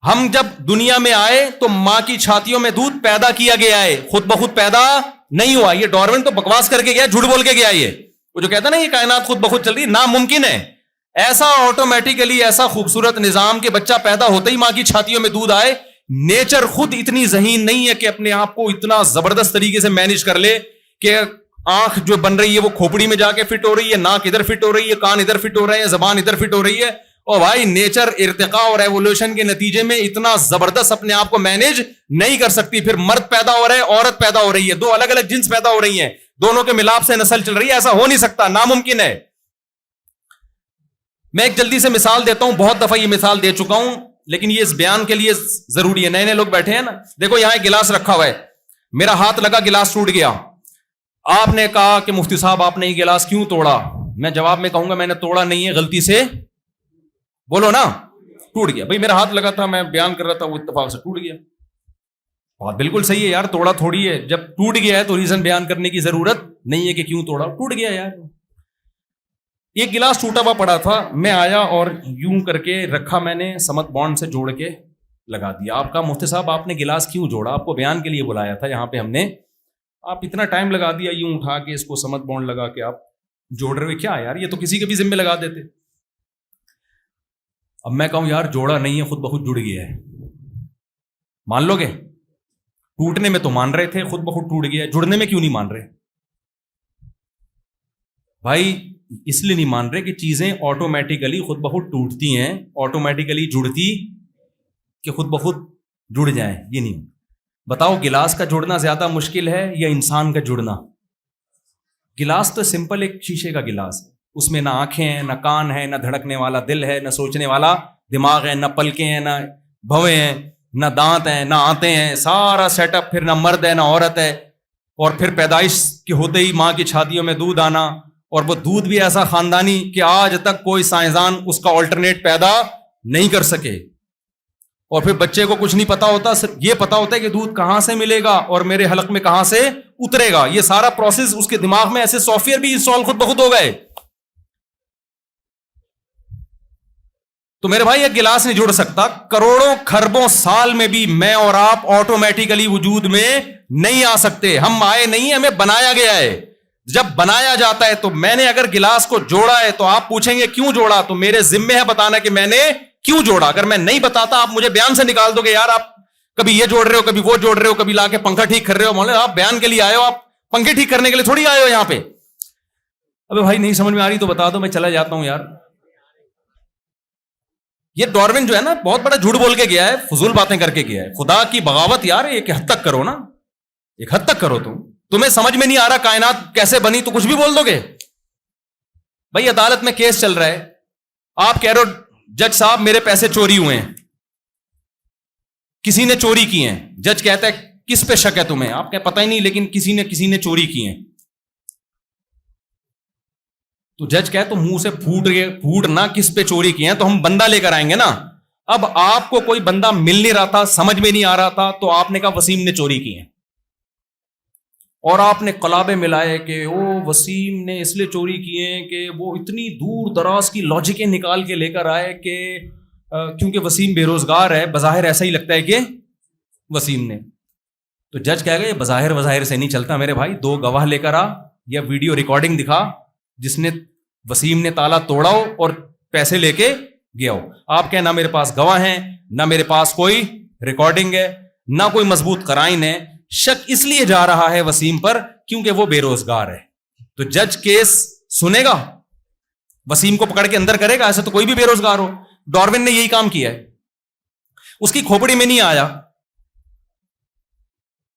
ہم جب دنیا میں آئے تو ماں کی چھاتیوں میں دودھ پیدا کیا گیا ہے, خود بخود پیدا نہیں ہوا. یہ ڈارون تو بکواس کر کے گیا, جھوٹ بول کے گیا. یہ وہ جو کہتا ہے نا یہ کائنات خود بخود چل رہی, ناممکن ہے. ایسا آٹومیٹیکلی ایسا خوبصورت نظام کہ بچہ پیدا ہوتے ہی ماں کی چھاتیوں میں دودھ آئے. نیچر خود اتنی ذہین نہیں ہے کہ اپنے آپ کو اتنا زبردست طریقے سے مینج کر لے کہ آنکھ جو بن رہی ہے وہ کھوپڑی میں جا کے فٹ ہو رہی ہے, ناک ادھر فٹ ہو رہی ہے, کان ادھر فٹ ہو رہے ہیں, زبان ادھر فٹ ہو رہی ہے. اور بھائی نیچر ارتقاء اور ایوولوشن کے نتیجے میں اتنا زبردست اپنے آپ کو مینج نہیں کر سکتی. پھر مرد پیدا ہو رہا ہے, عورت پیدا ہو رہی ہے, دو الگ الگ جنس پیدا ہو رہی ہیں, دونوں کے ملاپ سے نسل چل رہی ہے. ایسا ہو نہیں سکتا, ناممکن ہے. میں ایک جلدی سے مثال دیتا ہوں, بہت دفعہ یہ مثال دے چکا ہوں لیکن یہ اس بیان کے لیے ضروری ہے. نئے نئے لوگ بیٹھے ہیں نا, دیکھو یہاں ایک گلاس رکھا ہوا ہے, میرا ہاتھ لگا گلاس ٹوٹ گیا. آپ نے کہا کہ مفتی صاحب آپ نے یہ گلاس کیوں توڑا؟ میں جواب میں کہوں گا میں نے توڑا نہیں ہے, غلطی سے بولو نا, ٹوٹ گیا. بھائی میرا ہاتھ لگا تھا, میں بیان کر رہا تھا, وہ اتفاق سے ٹوٹ گیا. بات بالکل صحیح ہے یار, توڑا تھوڑی ہے. جب ٹوٹ گیا ہے تو ریزن بیان کرنے کی ضرورت نہیں ہے کہ کیوں توڑا, ٹوٹ گیا یار. ایک گلاس ٹوٹا ہوا پڑا تھا, میں آیا اور یوں کر کے رکھا, میں نے سمت بانڈ سے جوڑ کے لگا دیا. آپ کا مفتی صاحب آپ نے گلاس کیوں جوڑا؟ آپ کو بیان کے لیے بلایا تھا یہاں پہ ہم نے, آپ اتنا ٹائم لگا دیا یوں اٹھا کے اس کو سمت بانڈ لگا کے آپ جوڑ رہے ہوئے, کیا یار یہ تو کسی کے بھی ذمہ لگا دیتے. اب میں کہوں یار جوڑا نہیں ہے, خود بخود جڑ گیا ہے, مان لو گے؟ ٹوٹنے میں تو مان رہے تھے, خود بخود ٹوٹ گیا, جڑنے میں کیوں نہیں مان رہے بھائی؟ اس لیے نہیں مان رہے کہ چیزیں آٹومیٹیکلی خود بخود ٹوٹتی ہیں, آٹومیٹیکلی جڑتی کہ خود بخود جڑ جائیں, یہ نہیں. بتاؤ گلاس کا جڑنا زیادہ مشکل ہے یا انسان کا جڑنا؟ گلاس تو سمپل ایک شیشے کا گلاس ہے, اس میں نہ آنکھیں ہیں, نہ کان ہے, نہ دھڑکنے والا دل ہے, نہ سوچنے والا دماغ ہے, نہ پلکیں ہیں, نہ بھویں ہیں, نہ دانت ہیں, نہ آنتے ہیں, سارا سیٹ اپ. پھر نہ مرد ہے نہ عورت ہے, اور پھر پیدائش کے ہوتے ہی ماں کی چھاتیوں میں دودھ آنا, اور وہ دودھ بھی ایسا خاندانی کہ آج تک کوئی سائنسدان اس کا آلٹرنیٹ پیدا نہیں کر سکے. اور پھر بچے کو کچھ نہیں پتا ہوتا, صرف یہ پتا ہوتا ہے کہ دودھ کہاں سے ملے گا اور میرے حلق میں کہاں سے اترے گا. یہ سارا پروسیس اس کے دماغ میں ایسے سافٹ ویئر بھی انسٹال خود بخود ہو گئے. تو میرے بھائی ایک گلاس نہیں جڑ سکتا. کروڑوں خربوں سال میں بھی میں اور آپ آٹومیٹیکلی وجود میں نہیں آ سکتے. ہم آئے نہیں, ہمیں بنایا گیا ہے. جب بنایا جاتا ہے تو میں نے اگر گلاس کو جوڑا ہے تو آپ پوچھیں گے کیوں جوڑا, تو میرے ذمے ہے بتانا کہ میں نے کیوں جوڑا. اگر میں نہیں بتاتا آپ مجھے بیان سے نکال دو گے, یار آپ کبھی یہ جوڑ رہے ہو, کبھی وہ جوڑ رہے ہو, کبھی لا کے پنکھا ٹھیک کر رہے ہو. مولانا آپ بیان کے لیے آئے ہو, آپ پنکھے ٹھیک کرنے کے لیے تھوڑی آئے ہو یہاں پہ. ابے بھائی نہیں سمجھ میں آ رہی تو بتا دو, میں چلا جاتا ہوں یار. یہ ڈاروین جو ہے نا بہت بڑا جھوٹ بول کے گیا ہے, فضول باتیں کر کے گیا ہے. خدا کی بغاوت یار ایک حد تک کرو نا, ایک حد تک کرو. تمہیں سمجھ میں نہیں آ رہا کائنات کیسے بنی تو کچھ بھی بول دو گے. بھائی عدالت میں کیس چل رہا ہے, آپ کہہ رہے ہو جج صاحب میرے پیسے چوری ہوئے ہیں, کسی نے چوری کی ہیں. جج کہتا ہے کس پہ شک ہے تمہیں, آپ کہ پتہ ہی نہیں لیکن کسی نے چوری کی ہیں. تو جج کہے تو منہ سے پھوٹ نہ کس پہ چوری کی ہیں, تو ہم بندہ لے کر آئیں گے نا. اب آپ کو کوئی بندہ مل نہیں رہا تھا, سمجھ میں نہیں آ رہا تھا, تو آپ نے کہا وسیم نے چوری کی ہیں, اور آپ نے قلابے ملائے کہ وہ وسیم نے اس لیے چوری کی ہیں کہ وہ اتنی دور دراز کی لاجکیں نکال کے لے کر آئے کہ کیونکہ وسیم بے روزگار ہے, بظاہر ایسا ہی لگتا ہے کہ وسیم نے. تو جج کہے گا یہ بظاہر سے نہیں چلتا میرے بھائی, 2 گواہ لے کر آ یا ویڈیو ریکارڈنگ دکھا جس نے وسیم نے تالا توڑا ہو اور پیسے لے کے گیا ہو. آپ کہیں نہ میرے پاس گواہ ہیں, نہ میرے پاس کوئی ریکارڈنگ ہے, نہ کوئی مضبوط قرائن ہے. شک اس لیے جا رہا ہے وسیم پر کیونکہ وہ بے روزگار ہے. تو جج کیس سنے گا, وسیم کو پکڑ کے اندر کرے گا؟ ایسا تو کوئی بھی بے روزگار ہو. ڈاروین نے یہی کام کیا ہے. اس کی کھوپڑی میں نہیں آیا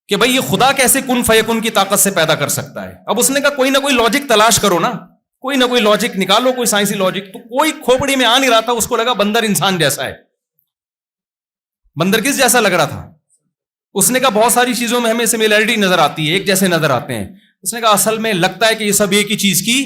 کہ بھئی یہ خدا کیسے کن فیکن کی طاقت سے پیدا کر سکتا ہے. اب اس نے کہا کوئی نہ کوئی لاجک تلاش کرو نا, کوئی نہ کوئی لاجک نکالو, کوئی سائنسی لاجک. تو کوئی کھوپڑی میں آ نہیں رہا تھا. اس کو لگا بندر انسان جیسا ہے. بندر کس جیسا لگ رہا تھا؟ اس نے کہا بہت ساری چیزوں میں ہمیں سملیرٹی نظر آتی ہے, ایک جیسے نظر آتے ہیں. اس نے کہا اصل میں لگتا ہے کہ یہ سب ایک ہی چیز کی,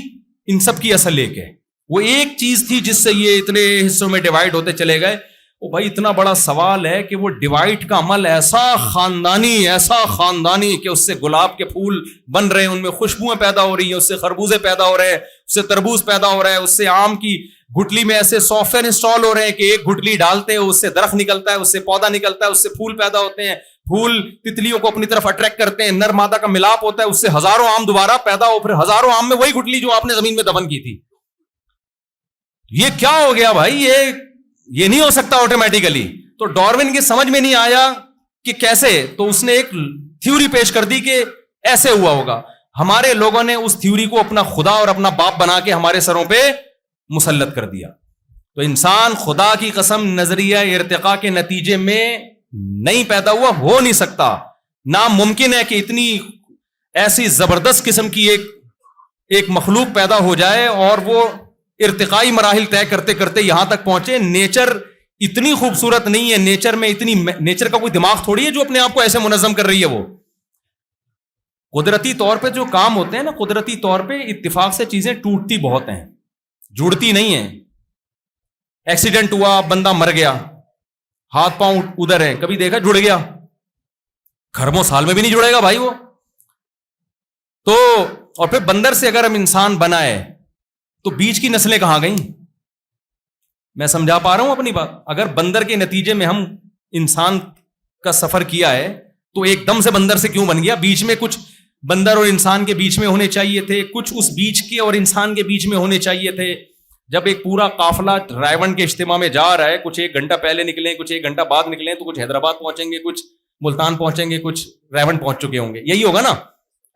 ان سب کی اصل ایک ہے. وہ ایک چیز تھی جس سے یہ اتنے حصوں میں ڈیوائڈ ہوتے چلے گئے. وہ بھائی اتنا بڑا سوال ہے کہ وہ ڈیوائڈ کا عمل ایسا خاندانی کہ اس سے گلاب کے پھول بن رہے ہیں, ان میں خوشبوئیں پیدا ہو رہی ہیں, اس سے خربوزے پیدا ہو رہے ہیں, اس سے تربوز پیدا ہو رہا ہے, اس سے آم کی گٹلی میں ایسے سافٹ ویئر انسٹال ہو رہے ہیں کہ ایک گٹلی ڈالتے ہیں اس سے درخت نکلتا ہے, اس سے پودا نکلتا ہے, اس سے پھول پیدا ہوتے ہیں, پھول تتلیوں کو اپنی طرف اٹریکٹ کرتے ہیں, نر مادہ کا ملاپ ہوتا ہے, اس سے ہزاروں آم دوبارہ پیدا ہو, پھر ہزاروں آم میں وہی گٹلی جو آپ نے زمین میں دفن کی تھی. یہ کیا ہو گیا بھائی, یہ نہیں ہو سکتا آٹومیٹیکلی. تو ڈاروین کی سمجھ میں نہیں آیا کہ کیسے, تو اس نے ایک تھیوری پیش کر دی کہ ایسے ہوا ہوگا. ہمارے لوگوں نے اس تھیوری کو اپنا خدا اور اپنا باپ بنا کے ہمارے سروں پہ مسلط کر دیا. تو انسان خدا کی قسم نظریہ ارتقاء کے نتیجے میں نہیں پیدا ہوا, ہو نہیں سکتا. ناممکن ہے کہ اتنی ایسی زبردست قسم کی ایک مخلوق پیدا ہو جائے اور وہ ارتقائی مراحل طے کرتے کرتے یہاں تک پہنچے. نیچر اتنی خوبصورت نہیں ہے, نیچر کا کوئی دماغ تھوڑی ہے جو اپنے آپ کو ایسے منظم کر رہی ہے. وہ قدرتی طور پہ جو کام ہوتے ہیں نا, قدرتی طور پہ اتفاق سے چیزیں ٹوٹتی بہت ہیں, جڑتی نہیں ہیں. ایکسیڈنٹ ہوا, بندہ مر گیا, ہاتھ پاؤں ادھر ہے, کبھی دیکھا جڑ گیا؟ خربوں سال میں بھی نہیں جڑے گا بھائی وہ تو. اور پھر بندر سے اگر ہم انسان بنائے تو بیچ کی نسلیں کہاں گئیں؟ میں سمجھا پا رہا ہوں اپنی بات. اگر بندر کے نتیجے میں ہم انسان کا سفر کیا ہے تو ایک دم سے بندر سے کیوں بن گیا؟ بیچ میں کچھ بندر اور انسان کے بیچ میں ہونے چاہیے تھے, کچھ اس بیچ کے اور انسان کے بیچ میں ہونے چاہیے تھے. جب ایک پورا قافلہ رائون کے اجتماع میں جا رہا ہے, کچھ 1 گھنٹہ پہلے نکلیں, کچھ 1 گھنٹہ بعد نکلیں, تو کچھ حیدرآباد پہنچیں گے, کچھ ملتان پہنچیں گے, کچھ رائون پہنچ چکے ہوں گے. یہی ہوگا نا.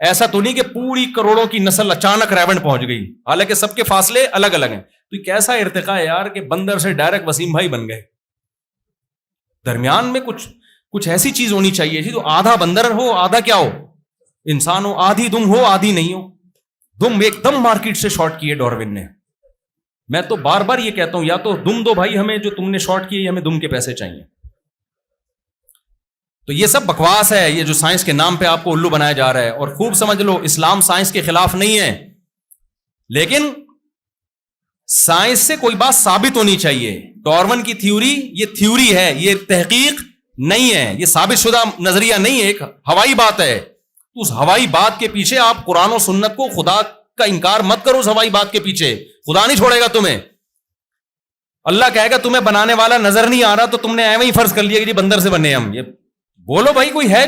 ایسا تو نہیں کہ پوری کروڑوں کی نسل اچانک رائون پہنچ گئی, حالانکہ سب کے فاصلے الگ الگ ہیں. تو کیسا ارتقاء ہے یار کہ بندر سے ڈائریکٹ وسیم بھائی بن گئے. درمیان میں کچھ ایسی چیز ہونی چاہیے جی, تو آدھا بندر ہو آدھا کیا ہو, انسان ہو. آدھی دم ہو آدھی نہیں ہو. دم ایک دم مارکیٹ سے شارٹ کی ہے ڈاروین نے. میں تو بار بار یہ کہتا ہوں, یا تو دم دو بھائی ہمیں جو تم نے شارٹ کیے, ہمیں دم کے پیسے چاہیے. تو یہ سب بکواس ہے, یہ جو سائنس کے نام پہ آپ کو الو بنایا جا رہا ہے. اور خوب سمجھ لو, اسلام سائنس کے خلاف نہیں ہے, لیکن سائنس سے کوئی بات ثابت ہونی چاہیے. ڈاروین کی تھیوری یہ تھیوری ہے, یہ تحقیق نہیں ہے, یہ ثابت شدہ نظریہ نہیں ہے, ایک ہوائی بات ہے. تو اس ہوائی بات کے پیچھے آپ قرآن و سنت کو, خدا کا انکار مت کرو. اس ہوائی بات کے پیچھے خدا نہیں چھوڑے گا تمہیں. اللہ کہے گا تمہیں بنانے والا نظر نہیں آ رہا تو تم نے ایویں ہی فرض کر لیا کہ جی بندر سے بنے ہم. یہ بولو بھائی کوئی ہے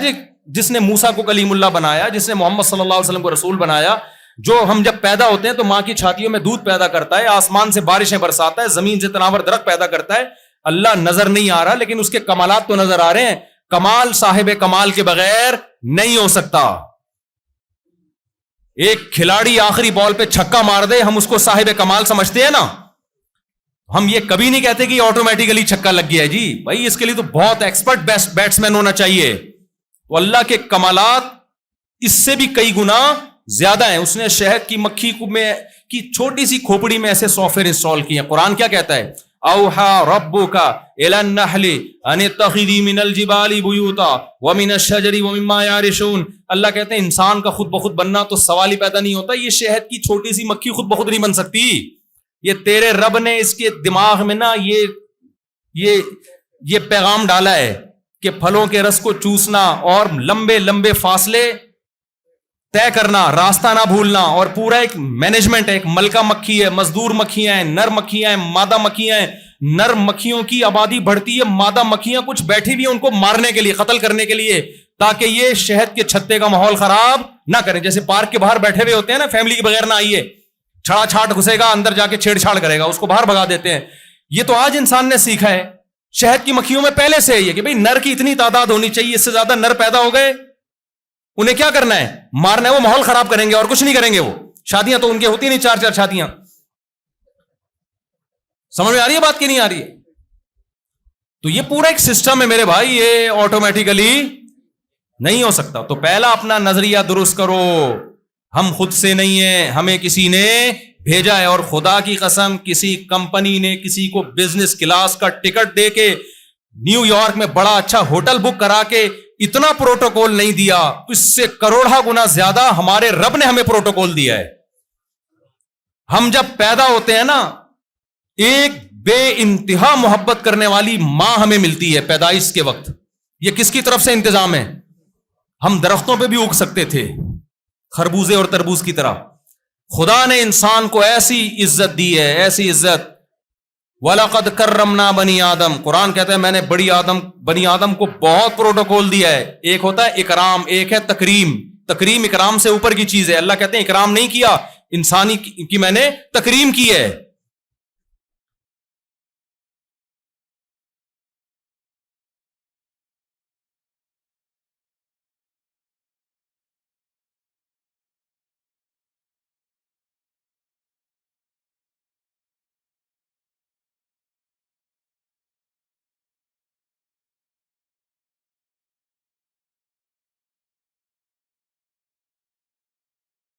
جس نے موسیٰ کو کلیم اللہ بنایا, جس نے محمد صلی اللہ علیہ وسلم کو رسول بنایا, جو ہم جب پیدا ہوتے ہیں تو ماں کی چھاتیوں میں دودھ پیدا کرتا ہے, آسمان سے بارشیں برساتا ہے, زمین سے تناور درخت پیدا کرتا ہے. اللہ نظر نہیں آ رہا لیکن اس کے کمالات تو نظر آ رہے ہیں. کمال صاحب کمال کے بغیر نہیں ہو سکتا. ایک کھلاڑی آخری بال پہ چھکا مار دے, ہم اس کو صاحب کمال سمجھتے ہیں نا. ہم یہ کبھی نہیں کہتے کہ آٹومیٹیکلی چھکا لگ گیا ہے. جی بھائی اس کے لیے تو بہت ایکسپرٹ بیٹسمین ہونا چاہیے. تو اللہ کے کمالات اس سے بھی کئی گنا زیادہ ہیں. اس نے شہد کی مکھی کی چھوٹی سی کھوپڑی میں ایسے سافٹ ویئر انسٹال کیے ہیں. قرآن کیا کہتا ہے؟ اوحا ربک الی النحل ان اتخذی من الجبال بیوتا ومن الشجر ومما یعرشون. اللہ کہتے ہیں انسان کا خود بخود بننا تو سوال ہی پیدا نہیں ہوتا. یہ شہد کی چھوٹی سی مکھی خود بخود نہیں بن سکتی. یہ تیرے رب نے اس کے دماغ میں نا یہ پیغام ڈالا ہے کہ پھلوں کے رس کو چوسنا اور لمبے لمبے فاصلے طے کرنا, راستہ نہ بھولنا, اور پورا ایک مینجمنٹ ہے. ایک ملکہ مکھی ہے, مزدور مکھیاں ہیں, نر مکھیاں ہیں, مادہ مکھیاں ہیں. نر مکھیوں کی آبادی بڑھتی ہے, مادہ مکھیاں کچھ بیٹھی ہوئی ہیں ان کو مارنے کے لیے, قتل کرنے کے لیے, تاکہ یہ شہد کے چھتے کا ماحول خراب نہ کریں. جیسے پارک کے باہر بیٹھے ہوئے ہوتے ہیں نا, فیملی کے بغیر نہ آئیے, چھڑا چھاٹ گھسے گا اندر جا کے چھیڑ چھاڑ کرے گا, اس کو باہر بھگا دیتے ہیں. یہ تو آج انسان نے سیکھا ہے. شہد کی مکھیوں میں پہلے سے یہ کہ بھئی نر کی اتنی تعداد ہونی چاہیے, اس سے زیادہ نر پیدا ہو گئے انہیں کیا کرنا ہے؟ مارنا ہے. وہ ماحول خراب کریں گے اور کچھ نہیں کریں گے. وہ شادیاں تو ان کی ہوتی نہیں, 4 شادیاں. سمجھ میں آ رہی ہے بات کی نہیں آ رہی ہے؟ تو یہ پورا ایک سسٹم ہے میرے بھائی, یہ آٹومیٹیکلی نہیں ہو سکتا. تو پہلا اپنا نظریہ درست کرو. ہم خود سے نہیں ہیں, ہمیں کسی نے بھیجا ہے. اور خدا کی قسم کسی کمپنی نے کسی کو بزنس کلاس کا ٹکٹ دے کے نیو یارک میں بڑا اچھا ہوٹل بک کرا کے اتنا پروٹوکول نہیں دیا. اس سے کروڑا گنا زیادہ ہمارے رب نے ہمیں پروٹوکول دیا ہے. ہم جب پیدا ہوتے ہیں نا, ایک بے انتہا محبت کرنے والی ماں ہمیں ملتی ہے پیدائش کے وقت. یہ کس کی طرف سے انتظام ہے؟ ہم درختوں پہ بھی اگ سکتے تھے خربوزے اور تربوز کی طرح. خدا نے انسان کو ایسی عزت دی ہے, ایسی عزت. وَلَقَدْ كَرَّمْنَا بَنِي آدم. قرآن کہتا ہے میں نے بنی آدم کو بہت پروٹوکول دیا ہے. ایک ہوتا ہے اکرام, ایک ہے تکریم. تکریم اکرام سے اوپر کی چیز ہے. اللہ کہتے ہیں اکرام نہیں کیا انسانی کی میں نے تکریم کی ہے.